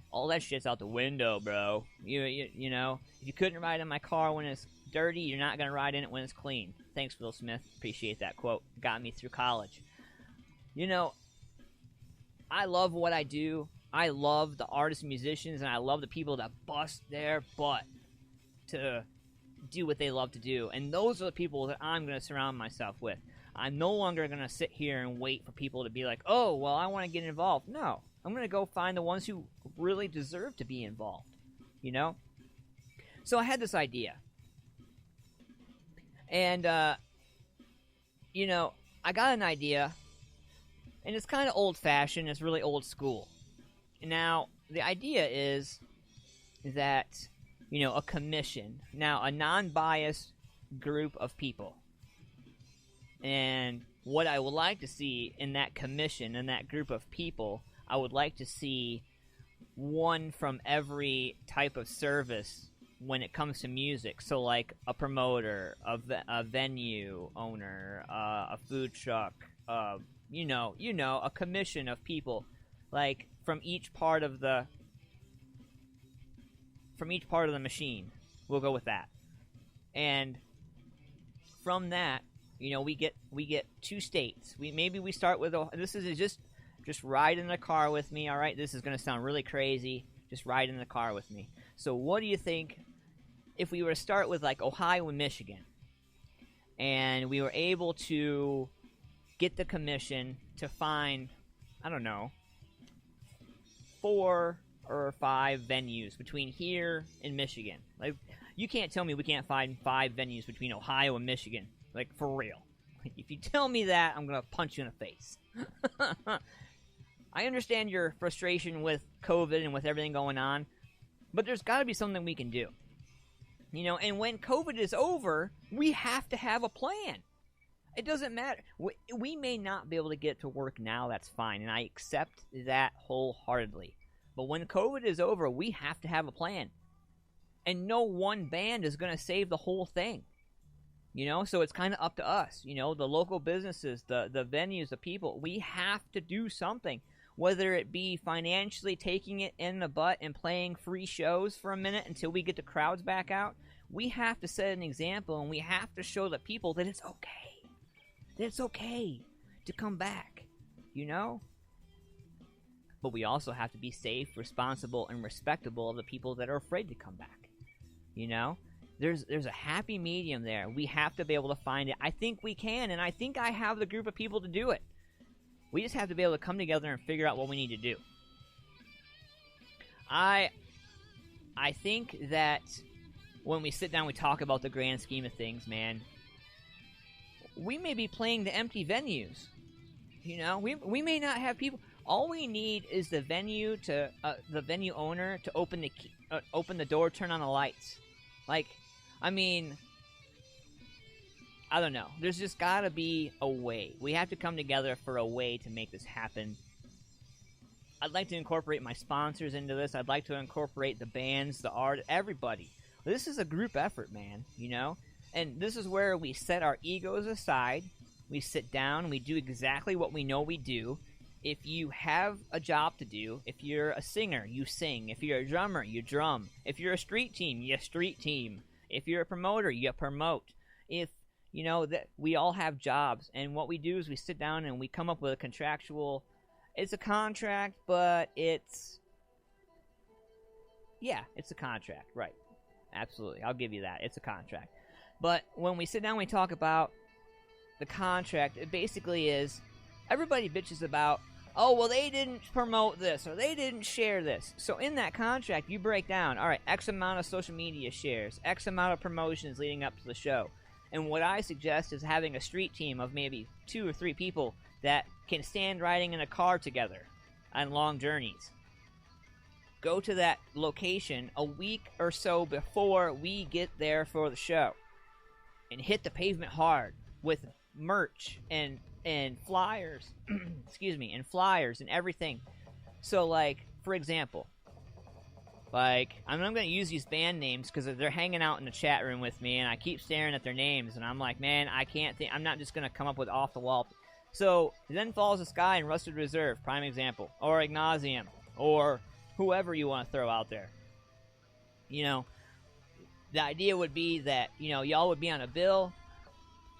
Speaker 6: all that shit's out the window, bro. If you couldn't ride in my car when it's dirty, you're not going to ride in it when it's clean. Thanks, Will Smith. Appreciate that quote. Got me through college. I love what I do. I love the artists and musicians, and I love the people that bust their butt to do what they love to do. And those are the people that I'm going to surround myself with. I'm no longer going to sit here and wait for people to be like, oh, well, I want to get involved. No. I'm going to go find the ones who really deserve to be involved. So I had this idea. And, I got an idea, and it's kind of old-fashioned. It's really old school. Now, the idea is that, a commission. Now, a non-biased group of people. And what I would like to see in that commission, in that group of people, I would like to see one from every type of service when it comes to music. So, like a promoter, a venue owner, a food truck, a commission of people, like from each part of the machine. We'll go with that. And from that, we get two states. We start with this is just ride in the car with me. All right, this is going to sound really crazy. Just ride in the car with me. So what do you think if we were to start with like Ohio and Michigan, and we were able to get the commission to find, I don't know, 4 or 5 venues between here and Michigan? Like, you can't tell me we can't find 5 venues between Ohio and Michigan. Like, for real. If you tell me that, I'm going to punch you in the face. I understand your frustration with COVID and with everything going on, but there's got to be something we can do. And when COVID is over, we have to have a plan. It doesn't matter. We may not be able to get to work now, that's fine, and I accept that wholeheartedly. But when COVID is over, we have to have a plan. And no one band is going to save the whole thing. So it's kind of up to us. The local businesses, the venues, the people. We have to do something. Whether it be financially taking it in the butt and playing free shows for a minute until we get the crowds back out. We have to set an example, and we have to show the people that it's okay. That it's okay to come back. But we also have to be safe, responsible, and respectable of the people that are afraid to come back. There's a happy medium there. We have to be able to find it. I think we can, and I think I have the group of people to do it. We just have to be able to come together and figure out what we need to do. I think that when we sit down, we talk about the grand scheme of things, man. we may be playing to empty venues. You know, we may not have people. All we need is the venue to the venue owner to open the door, turn on the lights. Like, I mean, I don't know. There's just got to be a way. We have to come together for a way to make this happen. I'd like to incorporate my sponsors into this. I'd like to incorporate the bands, the art, everybody. This is a group effort, man, you know? And this is where we set our egos aside. We sit down. We do exactly what we know we do. If you have a job to do, if you're a singer, you sing. If you're a drummer, you drum. If you're a street team, you street team. If you're a promoter, you promote. If, you know, that we all have jobs. And what we do is we sit down and we come up with a contractual... It's a contract, but it's... Yeah, it's a contract, right. Absolutely, I'll give you that. It's a contract. But when we sit down, we talk about the contract. It basically is, everybody bitches about, oh, well, they didn't promote this, or they didn't share this. So in that contract, you break down, all right, X amount of social media shares, X amount of promotions leading up to the show. And what I suggest is having a street team of maybe 2 or 3 people that can stand riding in a car together on long journeys. Go to that location a week or so before we get there for the show and hit the pavement hard with merch and flyers, excuse me, and flyers and everything. So, like, for example, like, I'm going to use these band names because they're hanging out in the chat room with me, and I keep staring at their names, and I'm like, man, I can't think, I'm not just going to come up with off-the-wall. So, Then Falls the Sky and Rusted Reserve, prime example, or Ignasium, or whoever you want to throw out there. You know, the idea would be that, you know, y'all would be on a bill.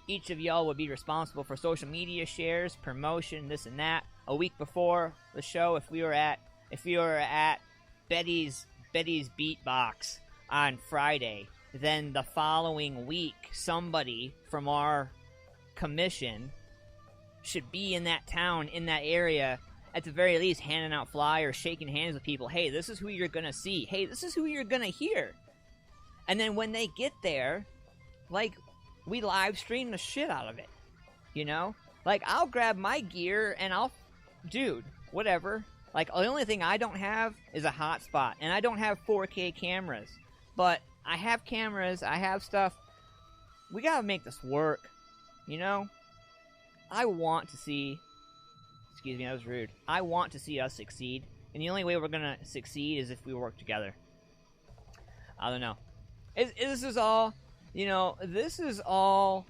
Speaker 6: Each of y'all would be responsible for social media shares, promotion, this and that. A week before the show, if we were at Betty's Beatbox on Friday, then the following week, somebody from our commission should be in that town, in that area, at the very least, handing out flyers, shaking hands with people. Hey, this is who you're going to see. Hey, this is who you're going to hear. And then when they get there, like, we live stream the shit out of it. You know? Like, I'll grab my gear and dude, whatever. Like, the only thing I don't have is a hotspot. And I don't have 4K cameras. But I have cameras, I have stuff. We gotta make this work. You know? I want to see... Excuse me, that was rude. I want to see us succeed. And the only way we're gonna succeed is if we work together. I don't know. This is all... You know, this is all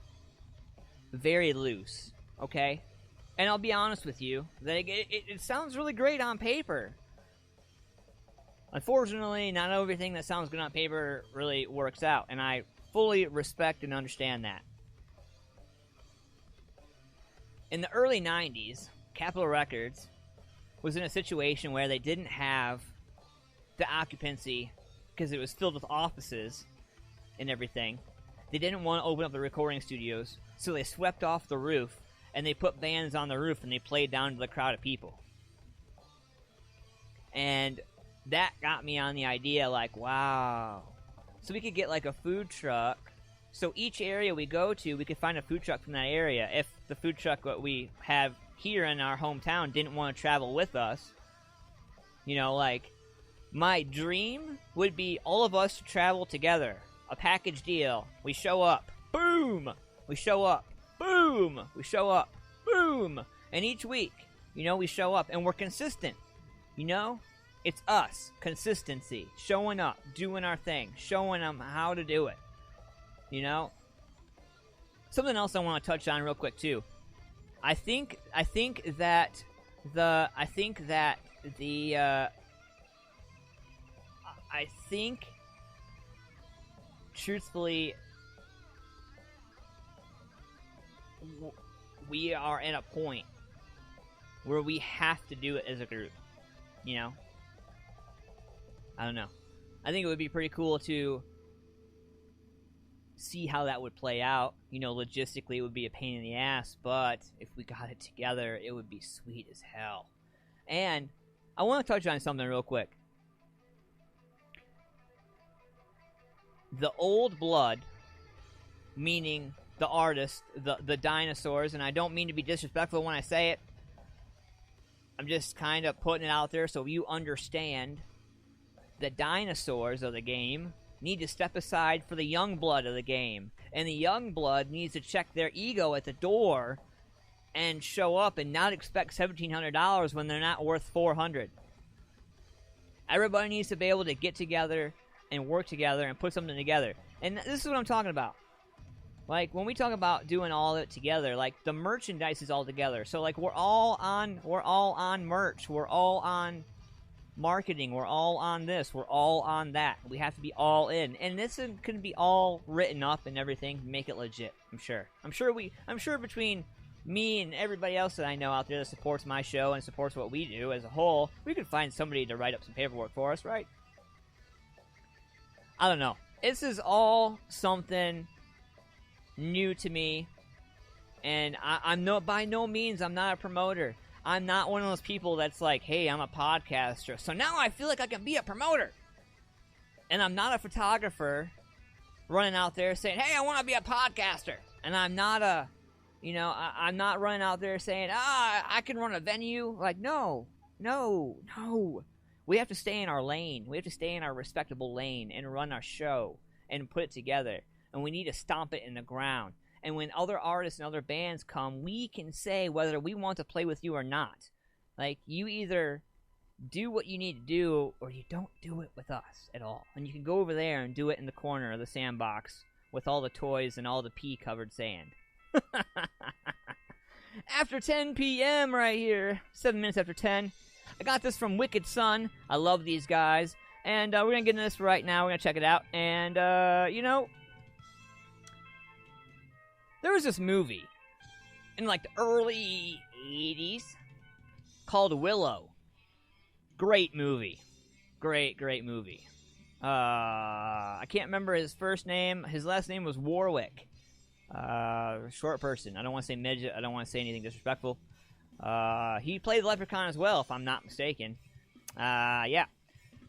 Speaker 6: very loose, okay? And I'll be honest with you, that it sounds really great on paper. Unfortunately, not everything that sounds good on paper really works out, and I fully respect and understand that. In the early 90s, Capitol Records was in a situation where they didn't have the occupancy because it was filled with offices and everything. They didn't want to open up the recording studios, so they swept off the roof, and they put bands on the roof, and they played down to the crowd of people. And that got me on the idea, like, wow. So we could get, like, a food truck. So each area we go to, we could find a food truck from that area. If the food truck that we have here in our hometown didn't want to travel with us, you know, like, my dream would be all of us to travel together. A package deal. We show up. Boom! We show up. Boom! We show up. Boom! And each week, you know, we show up. And we're consistent. You know? It's us. Consistency. Showing up. Doing our thing. Showing them how to do it. You know? Something else I want to touch on real quick, too. I think that truthfully, we are at a point where we have to do it as a group, you know? I don't know. I think it would be pretty cool to see how that would play out. You know, logistically it would be a pain in the ass, but if we got it together, it would be sweet as hell. And I want to touch on something real quick. The old blood, meaning the artists, the dinosaurs, and I don't mean to be disrespectful when I say it. I'm just kind of putting it out there so you understand the dinosaurs of the game need to step aside for the young blood of the game. And the young blood needs to check their ego at the door and show up and not expect $1,700 when they're not worth $400. Everybody needs to be able to get together and work together and put something together. And this is what I'm talking about. Like, when we talk about doing all of it together, like, the merchandise is all together. So, like, we're all on merch. We're all on marketing. We're all on this. We're all on that. We have to be all in. And this can be all written up and everything to make it legit, I'm sure. I'm sure between me and everybody else that I know out there that supports my show and supports what we do as a whole, we could find somebody to write up some paperwork for us, right? I don't know. This is all something new to me, and I'm by no means I'm not a promoter. I'm not one of those people that's like, hey, I'm a podcaster, so now I feel like I can be a promoter. And I'm not a photographer running out there saying, hey, I want to be a podcaster. And I'm not I'm not running out there saying, I can run a venue. Like, no. We have to stay in our lane. We have to stay in our respectable lane and run our show and put it together. And we need to stomp it in the ground. And when other artists and other bands come, we can say whether we want to play with you or not. Like, you either do what you need to do, or you don't do it with us at all. And you can go over there and do it in the corner of the sandbox with all the toys and all the pea-covered sand. After 10 p.m. right here, 7 minutes after 10. I got this from Wicked Sun. I love these guys. And we're going to get into this right now. We're going to check it out. And, there was this movie in, like, the early 80s called Willow. Great movie. Great movie. I can't remember his first name. His last name was Warwick. Short person. I don't want to say midget. I don't want to say anything disrespectful. He played the Leprechaun as well, if I'm not mistaken. Yeah.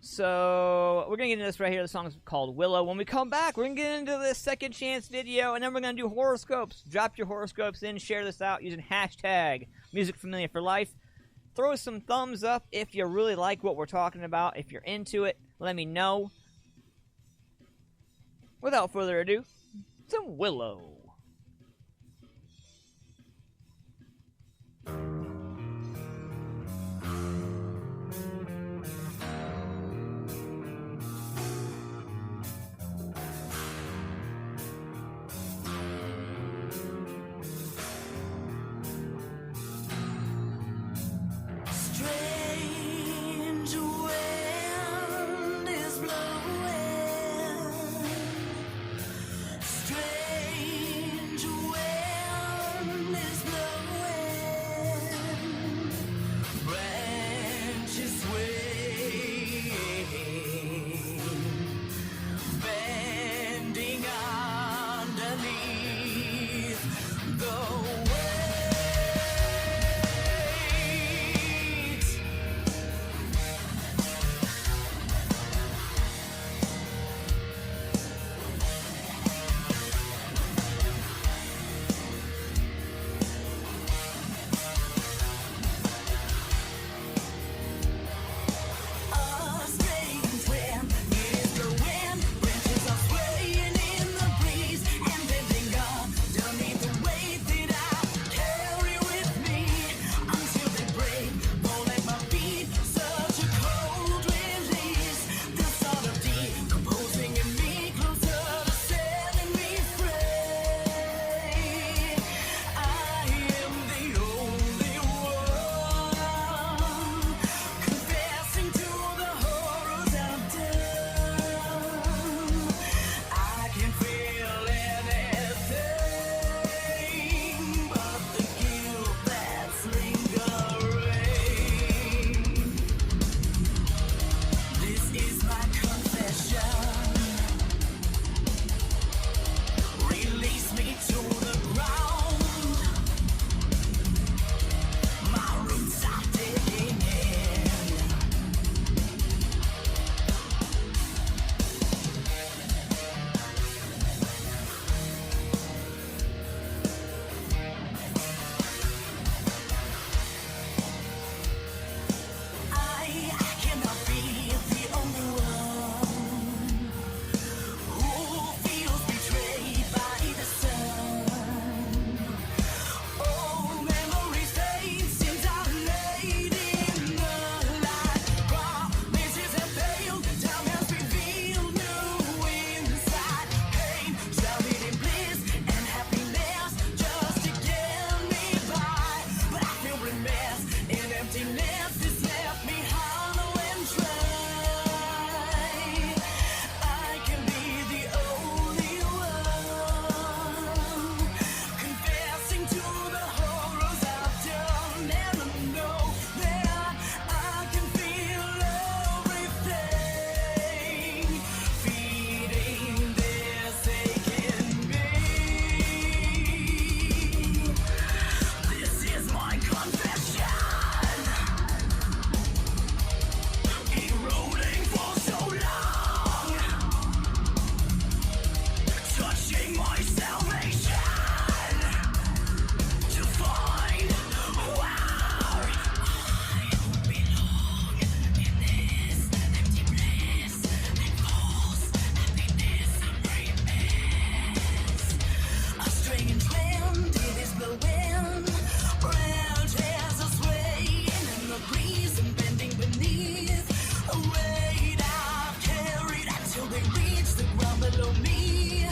Speaker 6: So, we're going to get into this right here. The song is called Willow. When we come back, we're going to get into this second chance video, and then we're going to do horoscopes. Drop your horoscopes in, share this out using hashtag MusicFamiliaForLife. Throw some thumbs up if you really like what we're talking about. If you're into it, let me know. Without further ado, some Willow.
Speaker 3: Strange wind is blowing. Strange Emptiness has left me hollow and dry. I can be the only one confessing to the horrors I've done, and I know that I can feel everything feeding this ache in me. This is my confession. Eroding for so long, touching my salvation to find where I belong in this empty place and false happiness remains. A strange wind, it is blowing, branches are swaying in the breeze and bending beneath a weight I've carried until they reach the ground below me,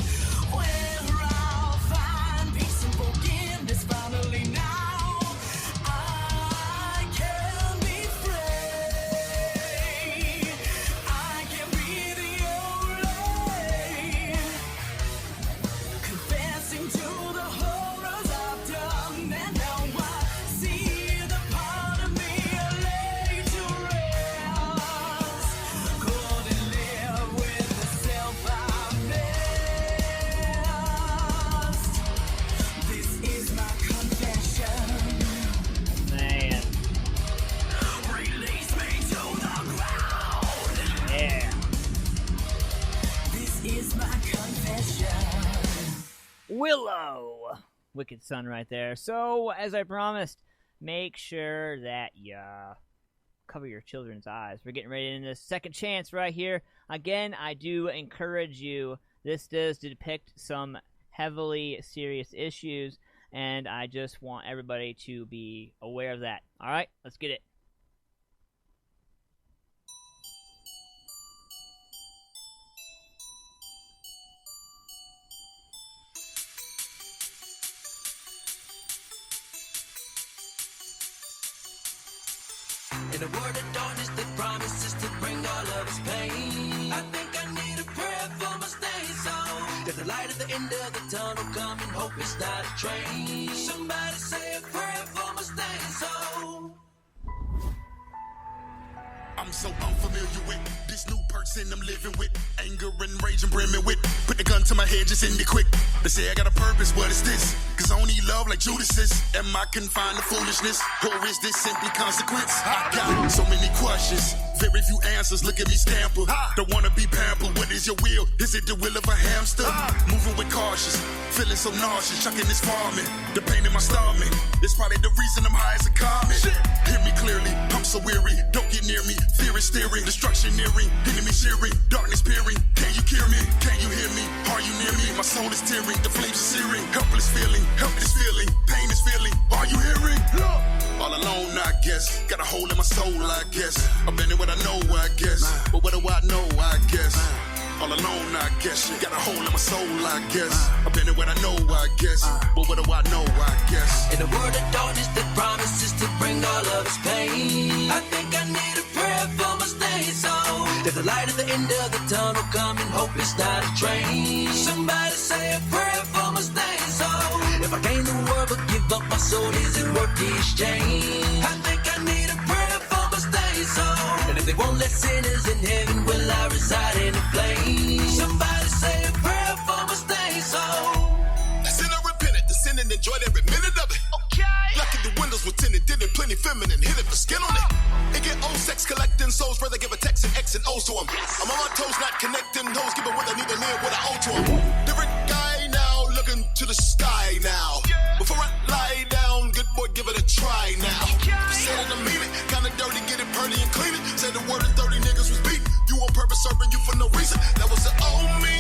Speaker 3: where I'll find peace and forgiveness finally. Now I can be free. I can be the only confessing to the horrors I've done, and now I see the part of me laid to rest. Couldn't live with the self I missed. This is my confession.
Speaker 6: Man.
Speaker 3: Release me to the ground.
Speaker 6: Yeah.
Speaker 3: This is my confession.
Speaker 6: Willow. Wicked Sun right there. So, as I promised, make sure that you cover your children's eyes. We're getting ready into this second chance right here. Again, I do encourage you. This does depict some heavily serious issues, and I just want everybody to be aware of that. All right, let's get it.
Speaker 3: In a world of darkness that promises to bring all of its pain, I think I need a prayer for my staying soul. There's the light at the end of the tunnel coming, hope it's not a train. Somebody say a prayer for my staying soul.
Speaker 8: I'm so unfamiliar with this new person I'm living with. Anger and rage and brimming with. Put the gun to my head, just end it quick. They say I got a purpose, what is this? Cause I don't need love like Judas is. Am I confined to foolishness? Or is this simply consequence? I got so many questions, very few answers. Look at me scamper. Don't wanna be pampered. What is your will? Is it the will of a hamster? Moving with cautious, feeling so nauseous. Chucking this farming, the pain in my stomach. It's probably the reason I'm high as a comet. Hear me clearly, I'm so weary. Don't get near me. Fear is steering, destruction nearing, enemy shearing, darkness peering. Can you hear me? Can you hear me? Are you near me? My soul is tearing, the flames are searing. Helpless feeling, pain is feeling. Are you hearing? Look. All alone, I guess. Got a hole in my soul, I guess. I've been in what I know, I guess. But what do I know, I guess? All alone, I guess. Got a hole in my soul, I guess. I've been in what I know, I guess. But what do I know, I guess?
Speaker 3: In a world of darkness that promises to bring all of its pain, I think I need a prayer for my staying soul. There's a light at the end of the tunnel coming, hope it's not a train. Somebody say a prayer for my staying soul. If I gain the world but give up my soul, is it worth the exchange? I think I need a prayer for my staying soul. And if they won't let sinners in heaven, will I reside in a flame? Somebody say a prayer for my staying soul.
Speaker 8: The sinner repented, the sin and enjoyed every minute of it. Okay. Lucky the windows were tinted, did it plenty feminine, hit it for skin on it. And get old sex collecting souls, rather give a text and X and O's to them. I'm on my toes, not connecting hoes, giving what I need to live, what I owe to them. Different guy now, looking to the sky now. Before I lie down, good boy, give it a try now. Said it, I mean it, kinda dirty, get it purdy and clean it. Said the word and 30 niggas was beat. You on purpose, serving you for no reason. That was the old me,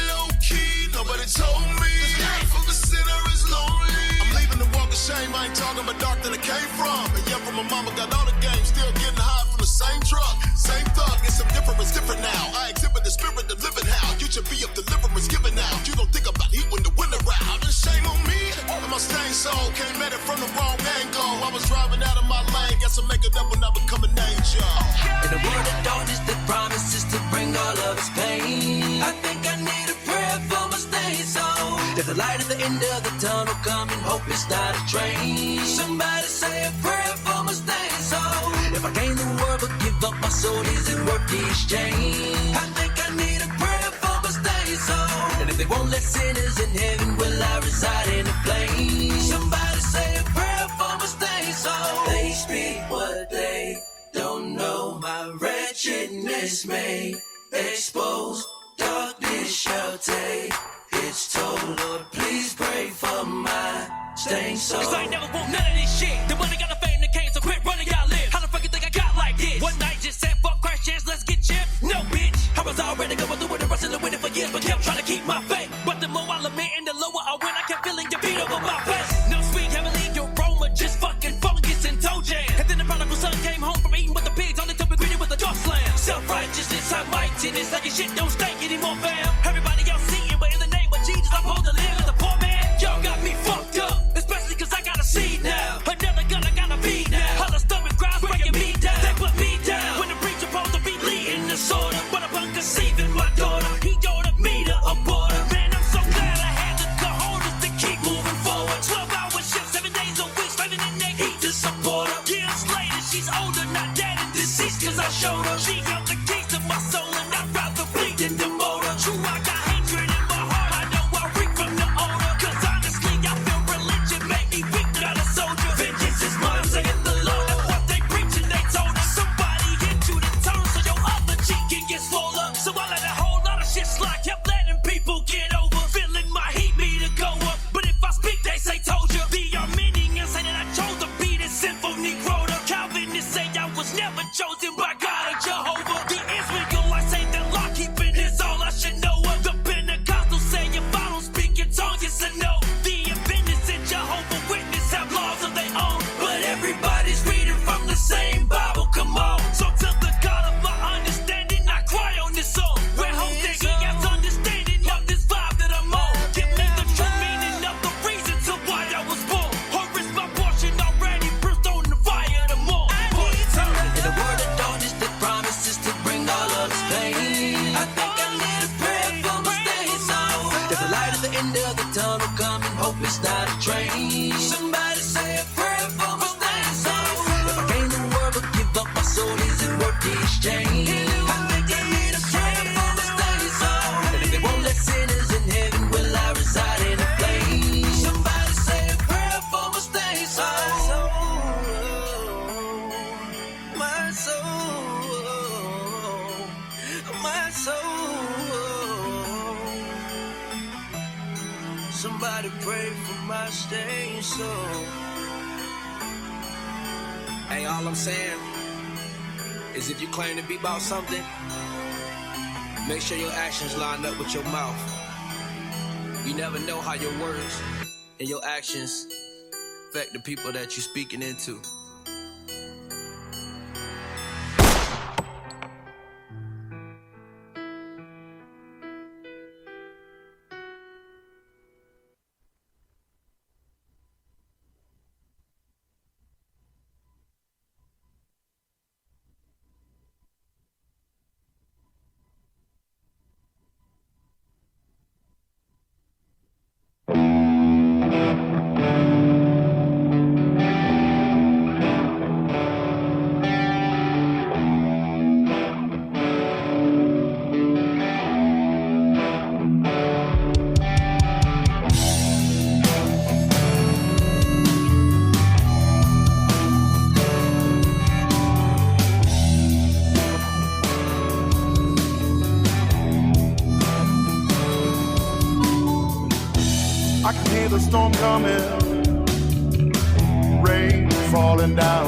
Speaker 8: low key. Nobody told me the life of a sinner is lonely. I'm leaving the walk of shame, I ain't talking about dark that I came from. And yeah, from my mama got all the game, still getting high from the same truck. Same thug, it's some difference, different now. I exhibit the spirit of living how. You should be up deliverance given out. You don't think about heat when the winter out. And shame on me, and my stained soul came at it from the wrong angle. I was driving out of my
Speaker 3: guess I'll make it up when I become an angel.
Speaker 10: In a world of darkness that promises to bring all of its pain, I think I need a prayer for my stained soul. There's a light at the end of the tunnel coming, hope it's not a train. Somebody say a prayer for my stained soul. If I gain the world but give up my soul, is it worth the exchange? I think I need a prayer for my stained soul. And if they won't let sinners in heaven, will I reside in a flame? Somebody say a prayer for my stained soul. They speak what they don't know. My wretchedness may expose. Darkness shall take its toll. Lord, please pray for my stained soul.
Speaker 11: Cause I ain't never want none of this shit. The money got the fame that came, so quit running, y'all live. How the fuck you think I got like this? One night just said, fuck crash chance, let's get chipped. No, bitch. I was already going through it and wrestling with it for years, but kept trying to keep my faith. But the more I lament and the lower I went, I kept feeling your beat over my face. No sweet heavenly aroma, just fucking fungus and toe jam. And then the prodigal son came home from eating with the pigs, only to be greeted with a door slam. Self-righteousness, I'm mighty, and it's like your shit don't stink anymore, fam. Everybody else seeing, but in the name of Jesus, I'm supposed to live as a poor man. Y'all got me fucked up, especially cause I got a seed now. Another gun I gotta beat now. All the stomach growls breaking me down. They put me down when the preacher supposed to be leading the sorta. But I'm conceiving my daughter. He ordered me to abort her. Man, I'm so glad I had the cojones to keep moving forward. 12-hour shifts, 7 days a week, slaving in their heat to support her. Years later, she's older, not dead and deceased cause I showed her. She held the keys to my soul and I'd rather bleed than demote her. True, I got hatred in my heart. I know I reek from the odor. Cause honestly, I feel religion made me weak, not a soldier. Vengeance is mine, saying the Lord. That's what they preach and they told us. Somebody hit you to turn so your other cheek can get swollen. So I let a whole lot of shit slide, kept letting people get over. Feeling my heat me to go up. But if I speak, they say told you. The Armenians say that I chose to be this sinful Negro. The Calvinists say I was never chosen by God or Jehovah. The Israelites say that law keeping is all I should know of. The Pentecostals say if I don't speak in tongues, it's a no. The Adventists and Jehovah Witness have laws of their own. But everybody's reading from the same Bible, come on. So to the God of my understanding, I cry on this song. Where hope that he has understanding of this vibe that I'm on. Give me the true meaning of the reason to why I was born. Or is my portion already bruised on the fire of the morn?
Speaker 10: In a world of darkness that promises to bring all of its pain, I think I need a prayer for my stained soul. There's a light at the end of the tunnel coming, hope it's not a train. Somebody say a prayer for my stained soul. If I gain the world but give up my soul, is it worth the exchange? I think I need a prayer for my stained soul. And if they won't let sinners in heaven, will I reside in a flame? Somebody say a prayer for my stained soul. My soul, my soul. Somebody pray for my stained soul.
Speaker 12: Hey, all I'm saying is if you claim to be about something, make sure your actions line up with your mouth. You never know how your words and your actions affect the people that you're speaking into.
Speaker 7: I can hear the storm coming, rain falling down.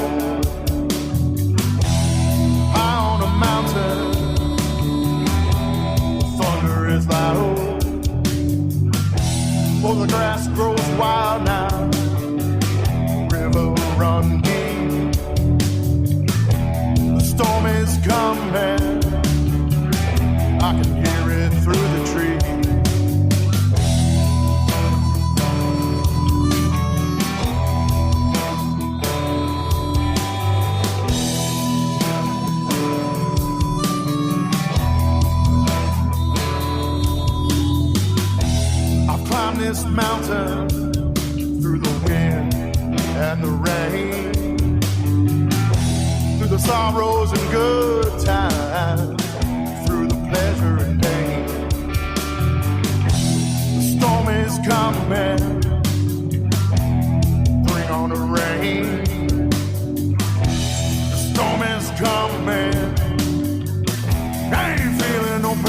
Speaker 7: High on a mountain, thunder is loud. Oh, the grass grows wild now, river run deep. The storm is coming, I can hear it through the trees.
Speaker 13: mountain through the wind and the rain, through the sorrows and good times, through the pleasure and pain. The storm is coming, bring on the rain. The storm is coming, I ain't feeling no pain.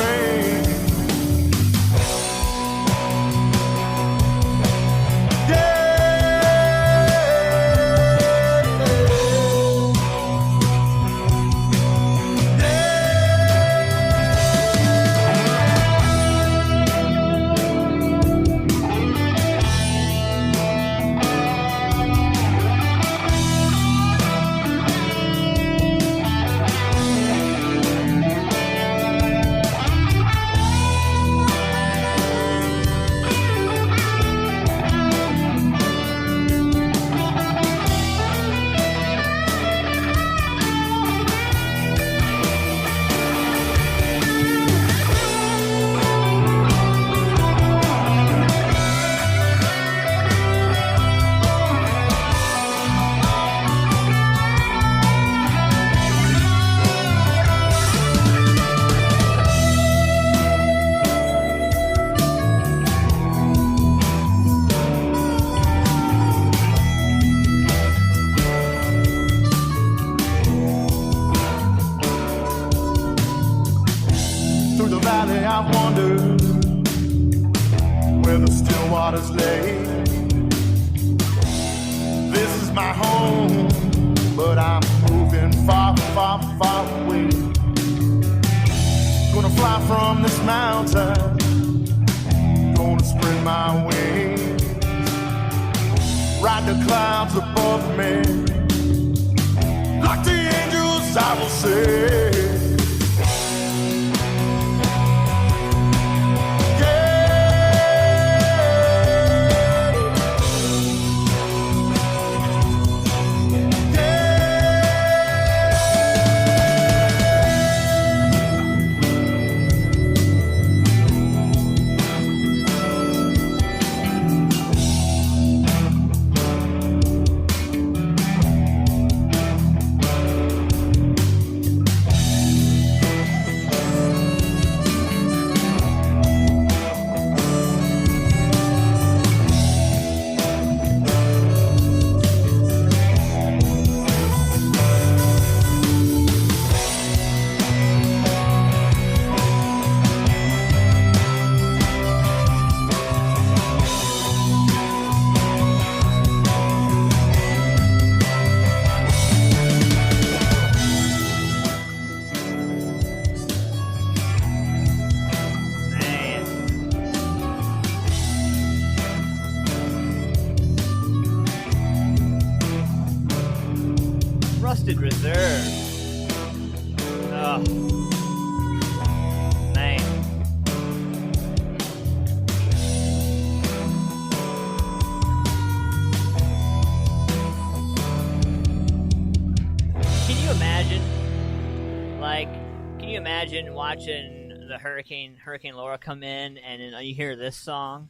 Speaker 6: Watching the Hurricane Laura come in, and then you hear this song,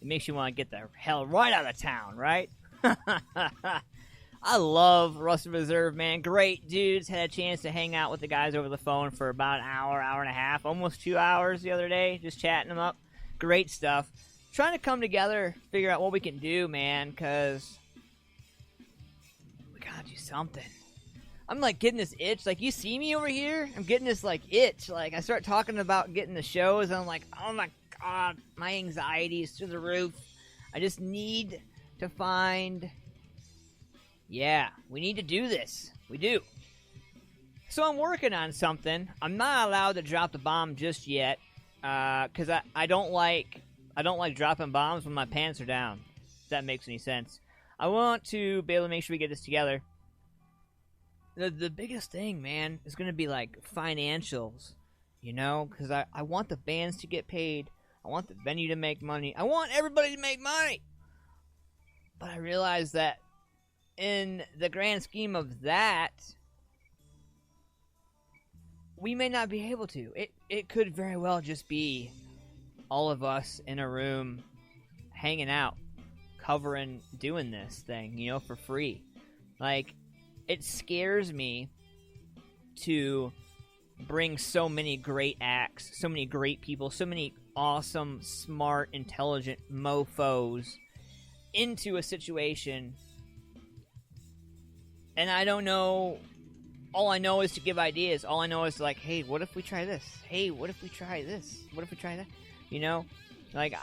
Speaker 6: it makes you want to get the hell right out of town, right? I love Rusted Reserve, man. Great dudes. Had a chance to hang out with the guys over the phone for about an hour and a half, almost 2 hours the other day, just chatting them up. Great stuff. Trying to come together, figure out what we can do, man, because we gotta do something. I'm like getting this itch. Like, you see me over here? I'm getting this like itch. Like, I start talking about getting the shows, and I'm like, oh my God, my anxiety is through the roof. I just need to find. Yeah, we need to do this. We do. So I'm working on something. I'm not allowed to drop the bomb just yet, because I don't like dropping bombs when my pants are down. If that makes any sense. I want to be able to make sure we get this together. The biggest thing, man, is going to be, like, financials, you know? Because I want the bands to get paid. I want the venue to make money. I want everybody to make money. But I realize that in the grand scheme of that, we may not be able to. It could very well just be all of us in a room hanging out, covering, doing this thing, you know, for free. Like, it scares me to bring so many great acts, so many great people, so many awesome, smart, intelligent mofos into a situation, and I don't know. All I know is to give ideas. All I know is like, hey, what if we try this? Hey, what if we try this? What if we try that? You know, like,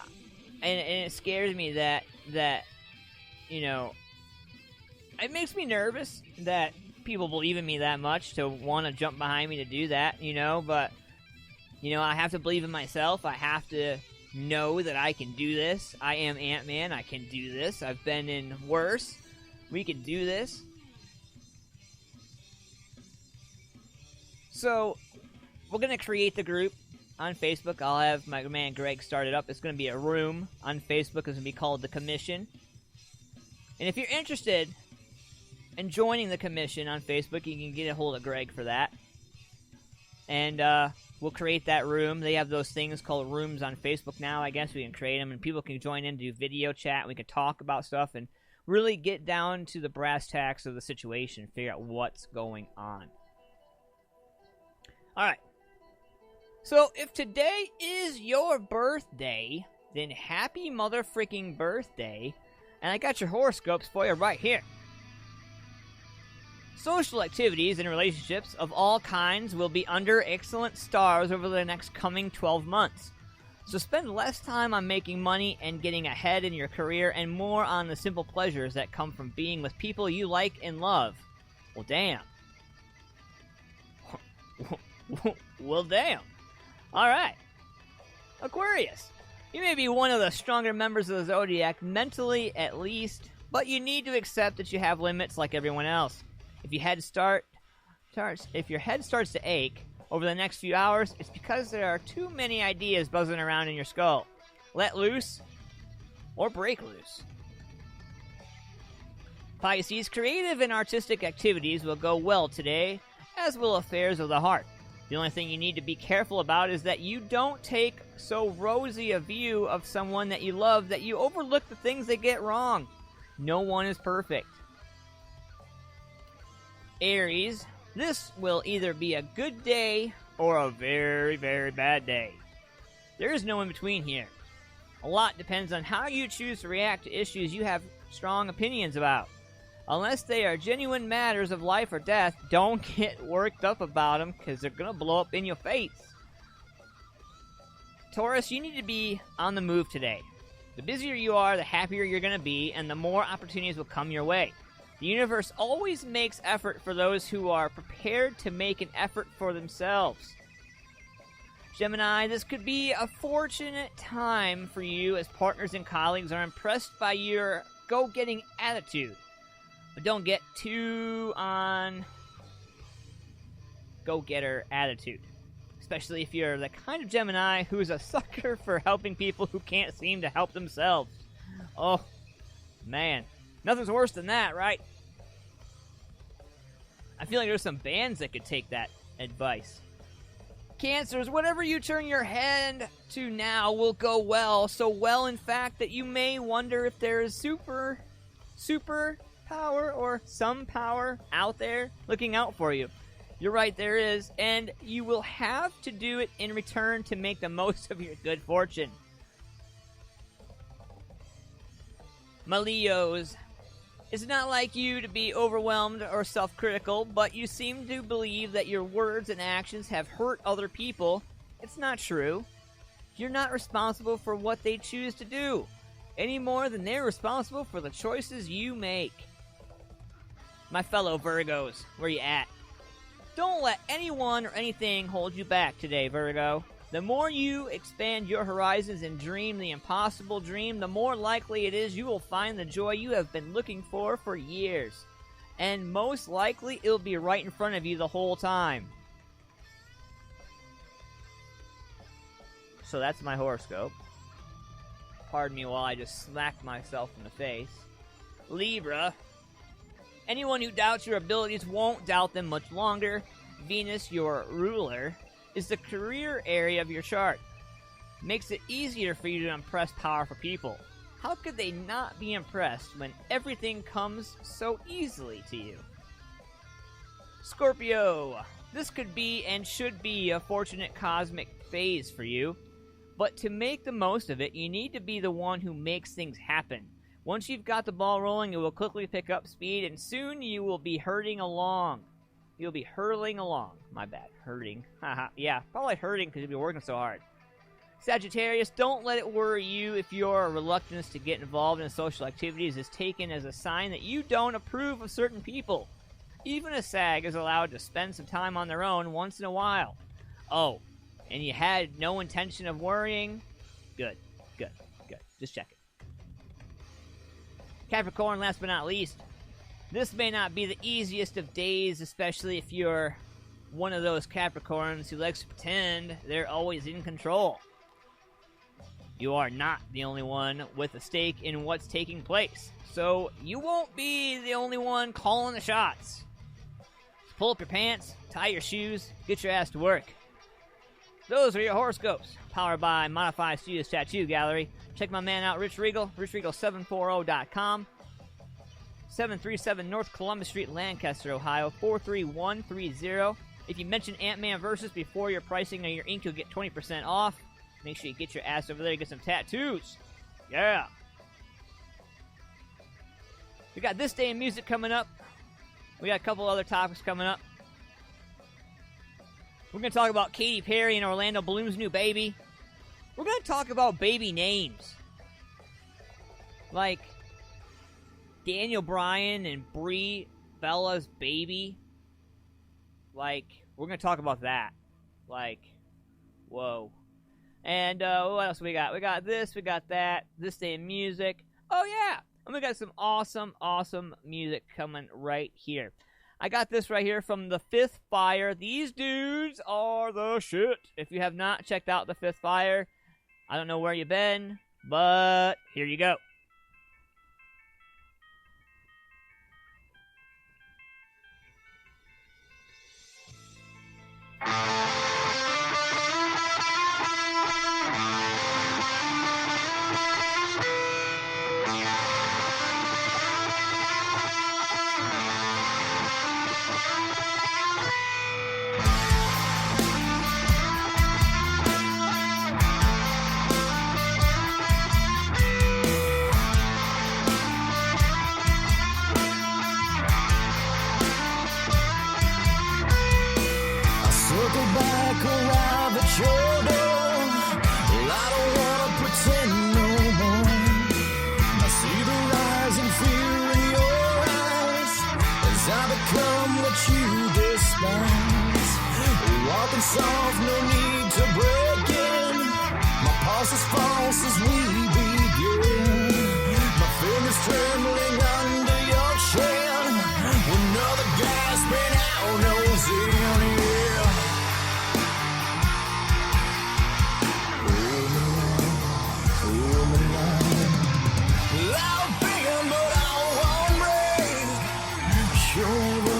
Speaker 6: and it scares me that you know, it makes me nervous that people believe in me that much to want to jump behind me to do that, you know, but, you know, I have to believe in myself. I have to know that I can do this. I am Ant-Man. I can do this. I've been in worse. We can do this. So, we're going to create the group on Facebook. I'll have my man Greg start it up. It's going to be a room on Facebook. It's going to be called The Commission. And if you're interested in joining the Commission on Facebook, you can get a hold of Greg for that. And we'll create that room. They have those things called rooms on Facebook now. I guess we can create them, and people can join in, do video chat. We can talk about stuff and really get down to the brass tacks of the situation, figure out what's going on. Alright, so if today is your birthday, then happy mother-freaking birthday, and I got your horoscopes for you right here. Social activities and relationships of all kinds will be under excellent stars over the next coming 12 months. So spend less time on making money and getting ahead in your career and more on the simple pleasures that come from being with people you like and love. Well, damn. Well, damn. Alright. Aquarius. You may be one of the stronger members of the zodiac, mentally at least, but you need to accept that you have limits like everyone else. If your head starts to ache over the next few hours, it's because there are too many ideas buzzing around in your skull. Let loose or break loose. Pisces, creative and artistic activities will go well today, as will affairs of the heart. The only thing you need to be careful about is that you don't take so rosy a view of someone that you love that you overlook the things they get wrong. No one is perfect. Aries, this will either be a good day or a very, very bad day. There is no in between here. A lot depends on how you choose to react to issues you have strong opinions about. Unless they are genuine matters of life or death, don't get worked up about them because they're going to blow up in your face. Taurus, you need to be on the move today. The busier you are, the happier you're going to be, and the more opportunities will come your way. The universe always makes effort for those who are prepared to make an effort for themselves. Gemini, this could be a fortunate time for you as partners and colleagues are impressed by your go-getting attitude. But don't get too on go-getter attitude. Especially if you're the kind of Gemini who's a sucker for helping people who can't seem to help themselves. Oh, man. Nothing's worse than that, right? I feel like there's some bands that could take that advice. Cancers, whatever you turn your hand to now will go well. So well, in fact, that you may wonder if there is super power or some power out there looking out for you. You're right, there is, and you will have to do it in return to make the most of your good fortune. My Leos, it's not like you to be overwhelmed or self-critical, but you seem to believe that your words and actions have hurt other people. It's not true. You're not responsible for what they choose to do, any more than they're responsible for the choices you make. My fellow Virgos, where you at? Don't let anyone or anything hold you back today, Virgo. The more you expand your horizons and dream the impossible dream, the more likely it is you will find the joy you have been looking for years. And most likely, it'll be right in front of you the whole time. So that's my horoscope. Pardon me while I just smacked myself in the face. Libra. Anyone who doubts your abilities won't doubt them much longer. Venus, your ruler, is the career area of your chart. Makes it easier for you to impress powerful people. How could they not be impressed when everything comes so easily to you? Scorpio, this could be and should be a fortunate cosmic phase for you, but to make the most of it, you need to be the one who makes things happen. Once you've got the ball rolling, it will quickly pick up speed, and soon you will be hurtling along. You'll be hurtling along. My bad. Hurting. Haha. Yeah, probably hurting because you'll be working so hard. Sagittarius, don't let it worry you if your reluctance to get involved in social activities is taken as a sign that you don't approve of certain people. Even a Sag is allowed to spend some time on their own once in a while. Oh, and you had no intention of worrying? Good. Just check it. Capricorn, last but not least, this may not be the easiest of days, especially if you're one of those Capricorns who likes to pretend they're always in control. You are not the only one with a stake in what's taking place, so you won't be the only one calling the shots. Pull up your pants, tie your shoes, get your ass to work. Those are your horoscopes, powered by Modified Studios Tattoo Gallery. Check my man out, Rich Regal, richregal740.com. 737 North Columbus Street, Lancaster, Ohio, 43130. If you mention AntmanVs before your pricing or your ink, you'll get 20% off. Make sure you get your ass over there and get some tattoos. Yeah. We got This Day in Music coming up. We got a couple other topics coming up. We're going to talk about Katy Perry and Orlando Bloom's new baby. We're going to talk about baby names. Like Daniel Bryan and Brie Bella's baby. Like, we're going to talk about that. Like, whoa. And what else we got? We got this, we got that. This Day in Music. Oh, yeah. And we got some awesome music coming right here. I got this right here from The Fifth Fire. These dudes are the shit. If you have not checked out The Fifth Fire, I don't know where you've been, but here you go.
Speaker 3: Soft, no need to break in. My pulse is false as we begin. My fingers trembling under your chin. Another gasping out nose in, yeah. I'll bend, but I won't break. You're the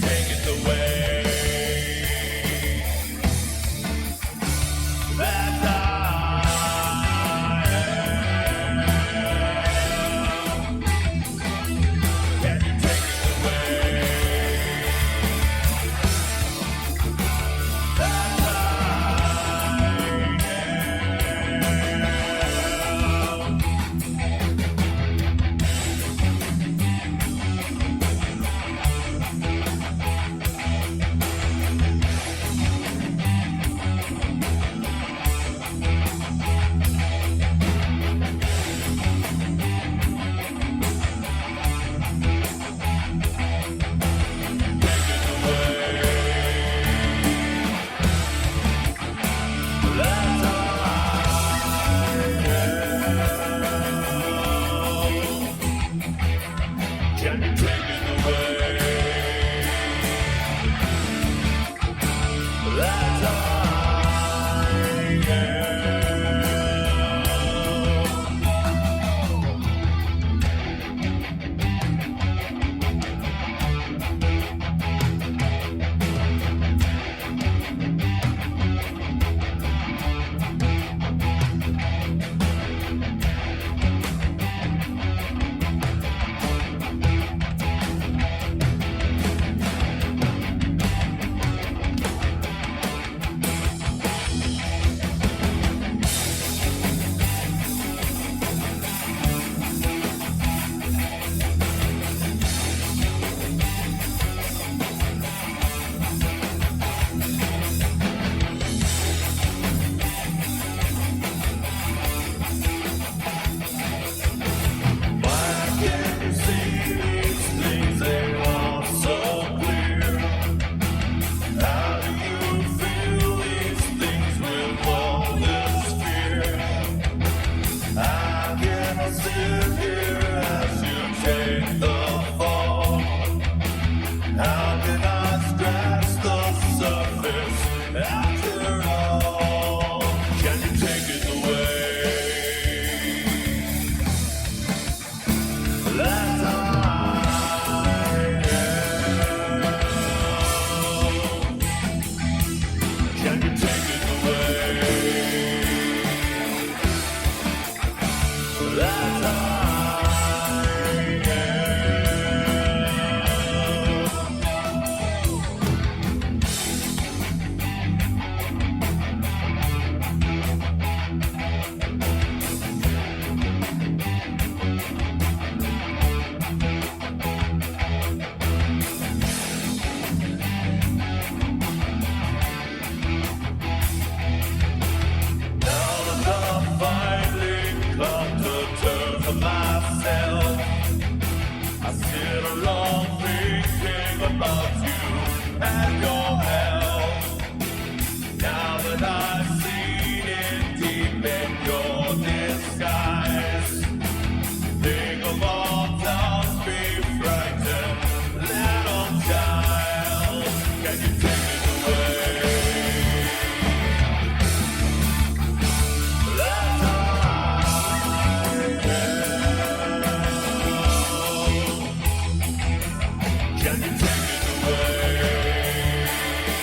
Speaker 13: take it away? That I am. Can you take it away? That I can you take it away? That I am.
Speaker 3: Can you take it away?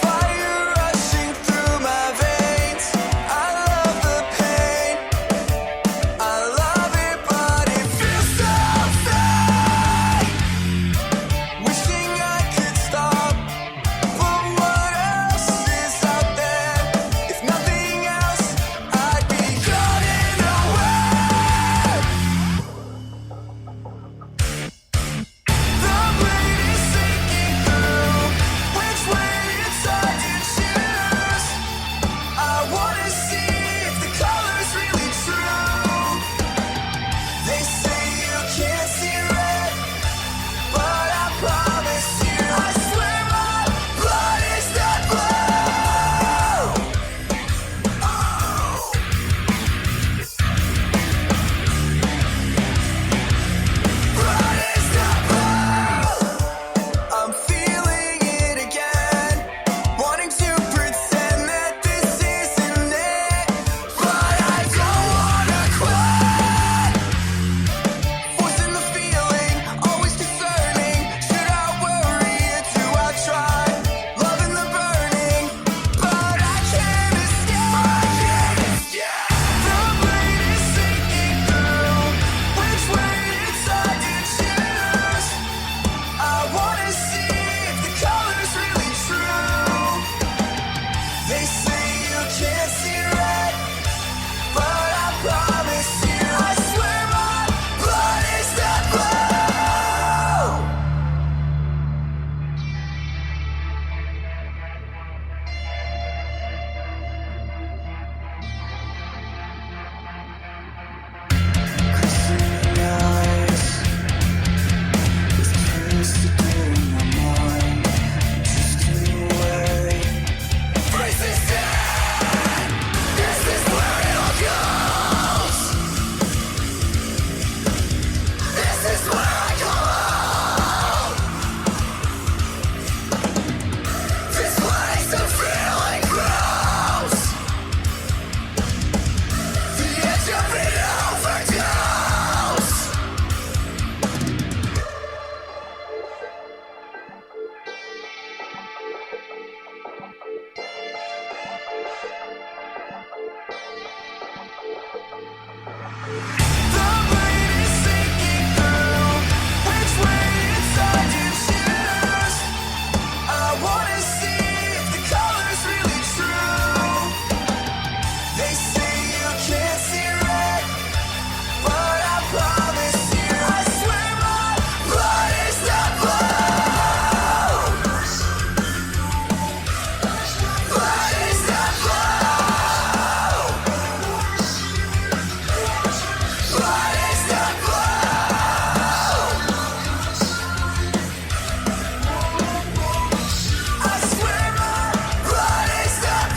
Speaker 3: Fire rushing through my veins. I love the pain. I love it, but it feels so fake. Wishing I could stop, but what else is out there? If nothing else, I'd be running away. The blade is sinking through. Which way inside you choose? I wanna see if the color's really true. They say you can't see red, but I promise you, I swear my blood is not blue. Blood is not blue. I'm feeling it again, wanting to pretend that this isn't it, but I don't wanna quit. Forcing the feeling, always concerning. Should I worry or do I try? Loving the burning, but I can't escape. The blade is sinking through. Which way inside you choose? I wanna see if the color's really true. They say you can't see red, but I promise you, I swear my blood is not blue. Christening eyes, with twisted in my mind, drifting away. This is it. This is where it all goes. This is where I go home. This place of feeling grows. The edge of it overdose. The blade is sinking through. Which way inside you choose? I wanna see if the color's really true. They say you can't see red, but I promise you, I swear my blood is not blue. Blood is not blue. Blood is not blue. I swear my blood is not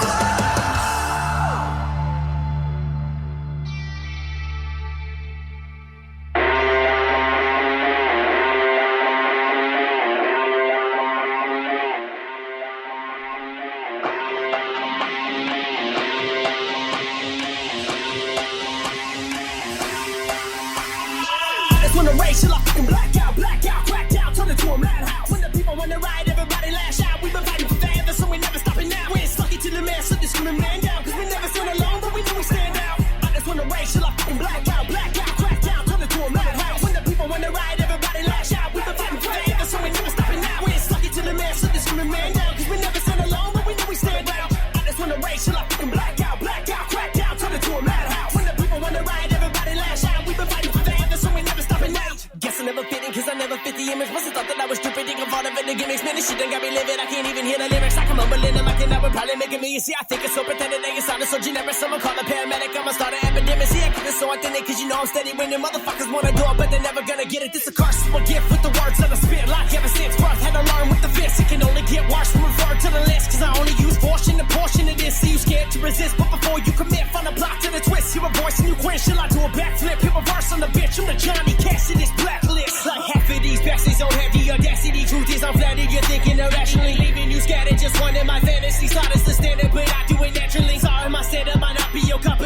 Speaker 11: I just wanna race till I fucking black out, crack down, turn it to a madhouse. When the people wanna ride, everybody lash out. We've been fighting for forever, so we never stopping now. We ain't stuck it to the man, so they screaming man down. Cause we never stand alone, but we know we stand out. I just wanna race till I fucking black out, crack down, turn it to a madhouse. When the people wanna ride, everybody lash out. We've been fighting for forever, so we never stopping now. We ain't stuck it to the man, so they screaming man down. Cause we never stand alone, but we know we stand out. I just wanna race till I fucking black out, crack down, turn it to a madhouse. When the people wanna ride, everybody lash out. We've been fighting for forever, so we never stopping now. Guess I never fit in, cause I never fit the image. Must've thought that I was stupid, think I'm part of it, the gimmicks. Man, this shit done got me livid, I can't even hear the lyrics. I come mumbling, I'm acting, I would probably make a million. See, I think it's so pathetic that you sounded so generic. Someone call a paramedic, I'ma start an epidemic. See, I keep it so authentic, cause you know I'm steady. When the motherfuckers wanna do it, but they're never gonna get it. This a curse, a gift with the words that I spit. Like ever since birth, had to learn with the fist. It can only get worse from referring to the list, cause I only use portion to portion of this. See, you scared to resist, but before you commit, find a block to the twist. Hear a voice and you quit, shall I do a backflip? Hit reverse on the bitch, I'm the Johnny Cash in this blacklist. Like half of these backslays don't have the audacity. Truth is, I'm flattered, you're thinking irrationally. Leaving you scattered, just one in my fantasy. Thought it's the standard, but I do it naturally. Sorry, my setup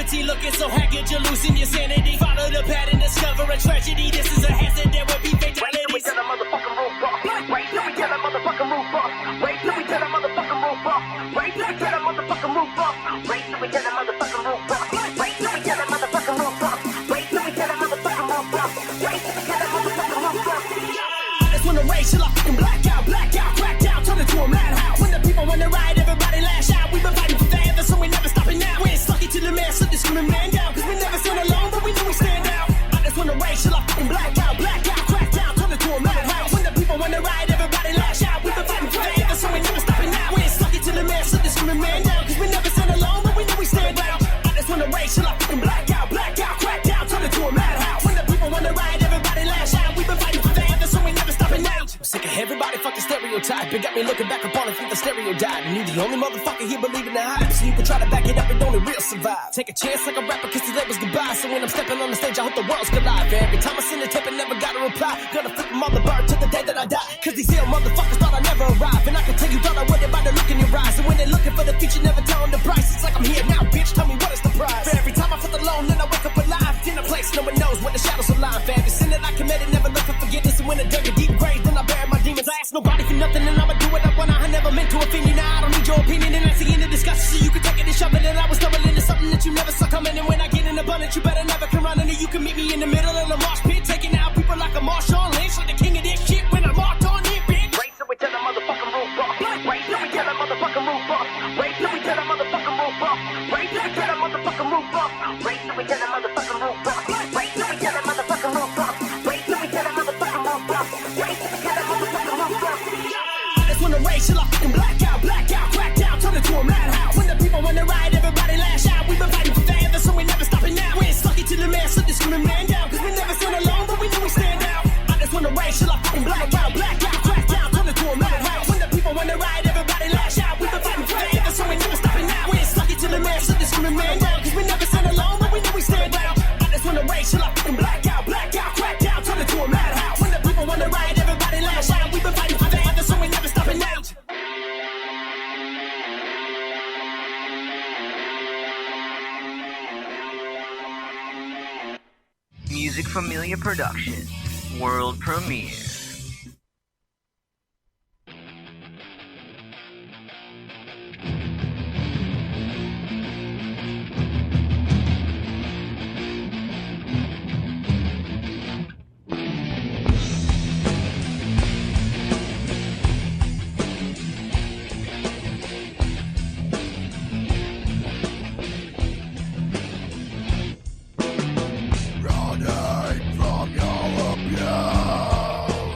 Speaker 11: insanity. Looking so haggard, you're losing your sanity. Follow the pattern, discover a tragedy. This is a hazard, there will be fatalities. Wait till we get a motherfucking roof off. Wait till we get a motherfucking roof off. Wait till we get a motherfucking roof off. Wait till we get a motherfucking roof off. Wait till we get a motherfucking roof off. Wait till we get a motherfucking roof off. Wait till we get a motherfucking roof off. Wait till we get a motherfucking roof off. I just wanna race till I fucking black out, crack down, turn it to a madhouse. When the people wanna ride, everybody lash out. We've been fighting forever, so we never stopping now. We ain't stuck to the man, so this screaming man down. Cause we never stand alone, but we know we stand out. I just wanna race till I fucking black out, crack down, turn it to a madhouse. When the people wanna ride, everybody lash out. We've been fighting forever, so we never stopping now. We ain't stuck to the man, so this screaming man down. Cause we never stand alone, but we know we stand out. I just wanna race till I fucking black out, crack down, turn it to a madhouse. When the people wanna ride, everybody lash out. We've been fighting forever, so we never stopping now. I'm sick of everybody fucking stereotype. It got me looking back upon it through the stereo dive. And you the only motherfucker here believing the hype. So you can try to back it up and only real survive. Take a chance like a rapper, kiss the labels goodbye. So when I'm stepping on the stage, I hope the worlds collide. Every time I send a tape and never got a reply. Gonna flip them on the bird till the day that I die. Cause these ill motherfuckers thought I'd never arrive. And I can tell you thought I would by the look in your eyes. And when they're looking for the future, never telling the price. It's like I'm here now, bitch, tell me what is the price. For every time I feel alone, then I wake up alive. In a place no one knows where the shadows align. For every sin that I committed, never look for forgiveness. And when I dug a deep grave, then I buried my demons. I ask nobody for nothing, and I'ma do what I want. I never meant to offend you, now I don't need your opinion. And that's the end of discussion, so you can take it and shove it. And I was stumbling into something that you never saw coming. And when I get in abundance, you better never come running. And you can meet me in the middle of the mosh pit, taking out people like a Marshawn Lynch, like the king of this shit when I marked on it, bitch. Wait till we get a motherfucking roof off. Wait till we get a motherfucking roof off. Wait till we get a motherfucking roof off. Wait till we get a motherfucking roof off. Wait till we get a motherfucking roof off. Wait till we get a motherfucking roof off. Wait till we get a motherfucking roof off. Wait till we get a motherfucking roof off. I just wanna race till I fucking black out, crack down, turn it to a madhouse. When the people wanna ride, everybody lash out. We've been fighting forever, so we never stopping now. We ain't stuck to the man, so this screaming man down. Cause we never stand alone, but we know we stand out. I just wanna race till I fucking black out, crack down, turn it to a madhouse. When the people wanna ride, everybody lash out. We've been fighting forever, so we never stopping now. We ain't stuck to the man, so this screaming man down. Cause we never stand alone, but we know we stand out. I just wanna race till I fucking black out, crack down, turn it to a madhouse. When the people wanna ride, everybody lash out. We've been fighting forever, so we never stopping now.
Speaker 9: Music Familia Production. World premiere.
Speaker 13: Running from your abuse.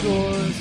Speaker 13: locked doors.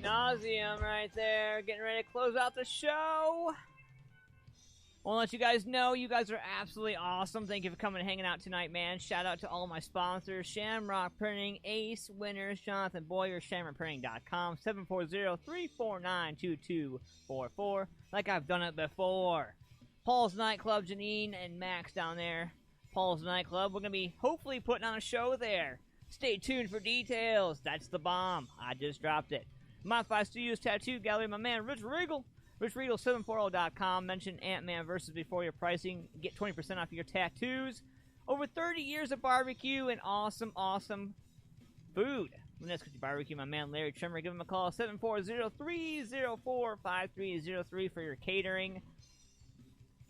Speaker 6: Nauseum right there, getting ready to close out the show. I want to let you guys know you guys are absolutely awesome. Thank you for coming and hanging out tonight, man. Shout out to all my sponsors: Shamrock Printing, Ace Winners, Jonathan Boyer, ShamrockPrinting.com, 740-349-2244. Like I've done it before. Paul's Nightclub, Janine and Max down there. Paul's Nightclub, we're going to be hopefully putting on a show there. Stay tuned for details. That's the bomb. I just dropped it. My 5 Studios Tattoo Gallery, my man Rich Regal. RichRegal740.com. Mention AntmanVs before your pricing. Get 20% off your tattoos. Over 30 years of barbecue and awesome, awesome food. Lynettes Country BBQ, my man Larry Trimmer. Give him a call, 740-304-5303 for your catering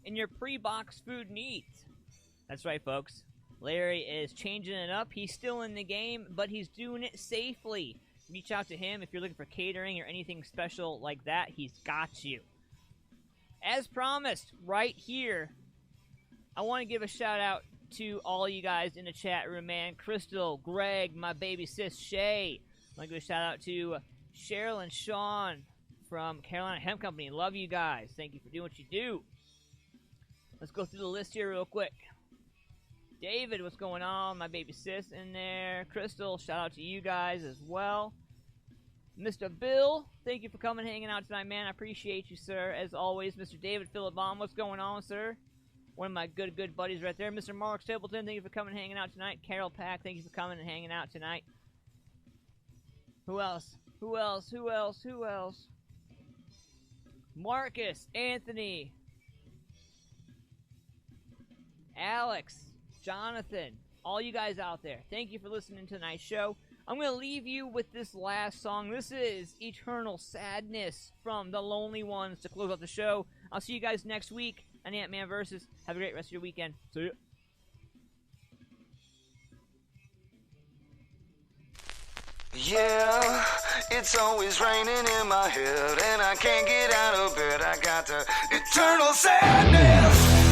Speaker 6: and your pre-boxed food needs. That's right, folks. Larry is changing it up. He's still in the game, but he's doing it safely. Reach out to him if you're looking for catering or anything special like that. He's got you. As promised, right here, I want to give a shout out to all you guys in the chat room, man. Crystal, Greg, my baby sis, Shay. I want to give a shout out to Cheryl and Sean from Carolina Hemp Company. Love you guys. Thank you for doing what you do. Let's go through the list here real quick. David, what's going on? My baby sis in there. Crystal, shout out to you guys as well. Mr. Bill, thank you for coming and hanging out tonight, man. I appreciate you, sir. As always, Mr. David Phillip Baum, what's going on, sir? One of my good buddies right there. Mr. Mark Stapleton, thank you for coming and hanging out tonight. Carol Pack, thank you for coming and hanging out tonight. Who else? Marcus, Anthony, Alex, Jonathan, all you guys out there, thank you for listening to tonight's show. I'm going to leave you with this last song. This is Eternal Sadness from The Lonely Ones to close out the show. I'll see you guys next week on AntmanVs. Have a great rest of your weekend. See ya.
Speaker 3: Yeah, it's always raining in my head, and I can't get out of bed. I got the eternal sadness.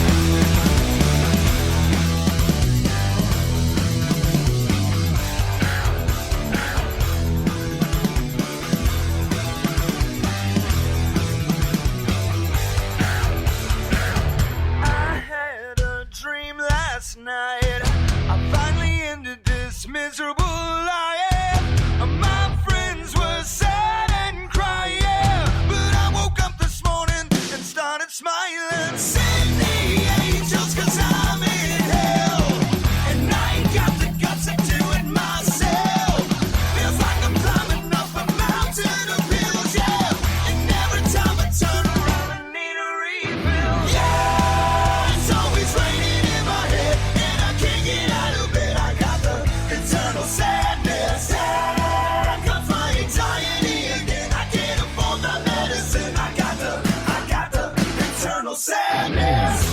Speaker 3: Last night, I finally ended this miserable life. My friends were sad and crying, but I woke up this morning and started smiling. Send the angels, 'cause I'm in hell, and I ain't got the guts to do it myself. Feels like I'm climbing up a mountain of hills, yeah, and every time I turn around I need a refill. Yeah, it's always raining in my head, and I can't get out of bed. I got the eternal sadness. Yeah, comes my anxiety again. I can't afford my medicine. I got the eternal sadness.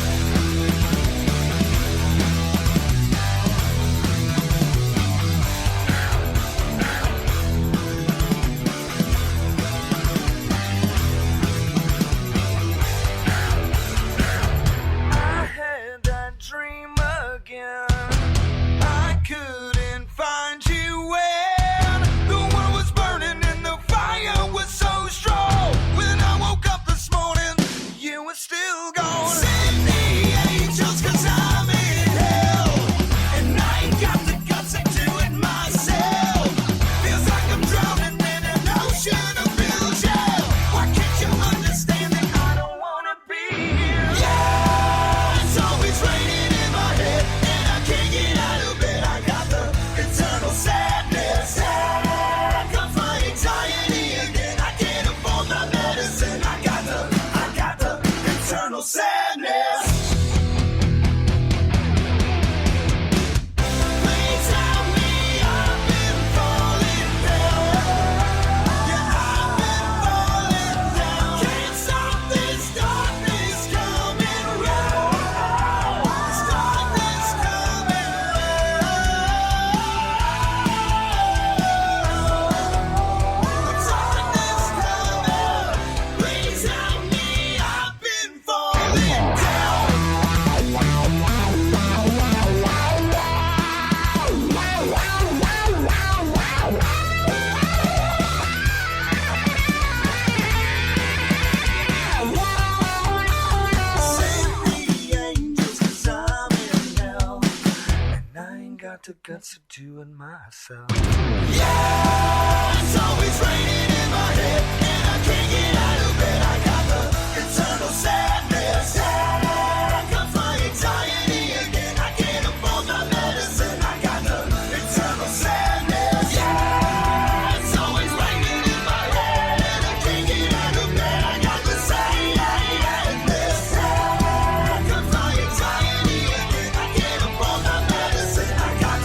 Speaker 3: I had that dream again. I couldn't find you when the world was burning and the fire was so strong. When I woke up this morning, you were still gone. Send the angels, 'cause I'm in hell, and I ain't got the guts to do it myself. Feels like I'm drowning in an ocean of bills, yeah. Why can't you understand that I don't wanna be here? Yeah, it's always raining in my head, and I can't get out of bed. I got sadness. Please help me, I've been falling down. Yeah, I've been falling down. Can't stop this darkness coming around. This darkness coming around. Please help me, I've been falling down. Send me angels 'cause I'm in hell, and I ain't got the guts to do it myself. Yeah, it's always raining in my head, and I can't get out of bed. I got the eternal sadness. Yeah, comes my anxiety again. I can't afford my medicine. I got the eternal sadness. Yeah, it's always raining in my head, and I can't get out of bed. I got the sadness. Yeah, comes my anxiety again. I can't afford my medicine. I got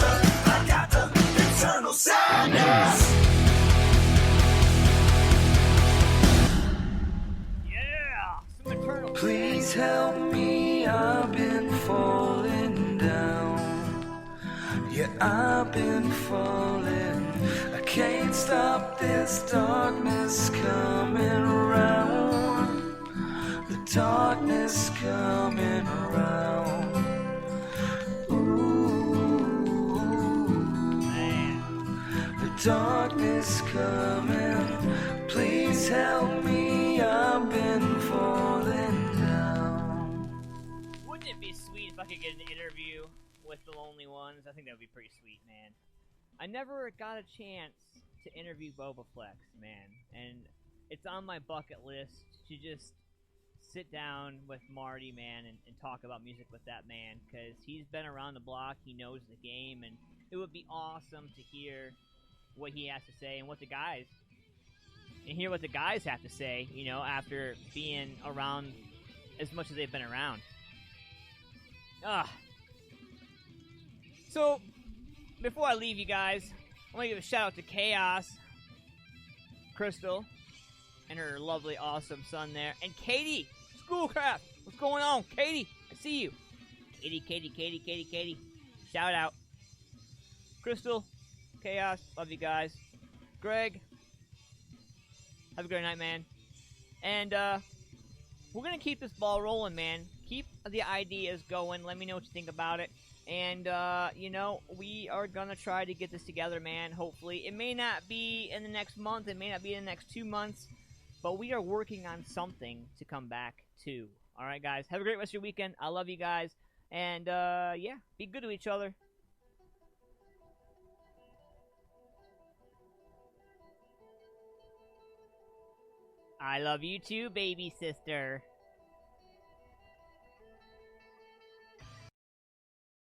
Speaker 3: the eternal sadness. Please help me, I've been falling down. Yeah, I've been falling. I can't stop this darkness coming around. The darkness coming around. Ooh, the darkness coming. Please help me, I've been falling down.
Speaker 6: Wouldn't it be sweet if I could get an interview with the Lonely Ones? I think that would be pretty sweet, man. I never got a chance to interview Boba Flex, man, and it's on my bucket list to just sit down with Marty, man, and talk about music with that man, because he's been around the block, he knows the game, and it would be awesome to hear what he has to say and hear what the guys have to say, you know, after being around as much as they've been around. So, before I leave you guys, I want to give a shout out to Chaos, Crystal, and her lovely, awesome son there, and Katie, Schoolcraft. What's going on, Katie? I see you. Katie. Shout out. Crystal, Chaos, love you guys. Greg, have a great night, man. And we're going to keep this ball rolling, man. Keep the ideas going. Let me know what you think about it. And, you know, we are going to try to get this together, man, hopefully. It may not be in the next month. It may not be in the next 2 months. But we are working on something to come back to. All right, guys. Have a great rest of your weekend. I love you guys. And, yeah, be good to each other. I love you too, baby sister.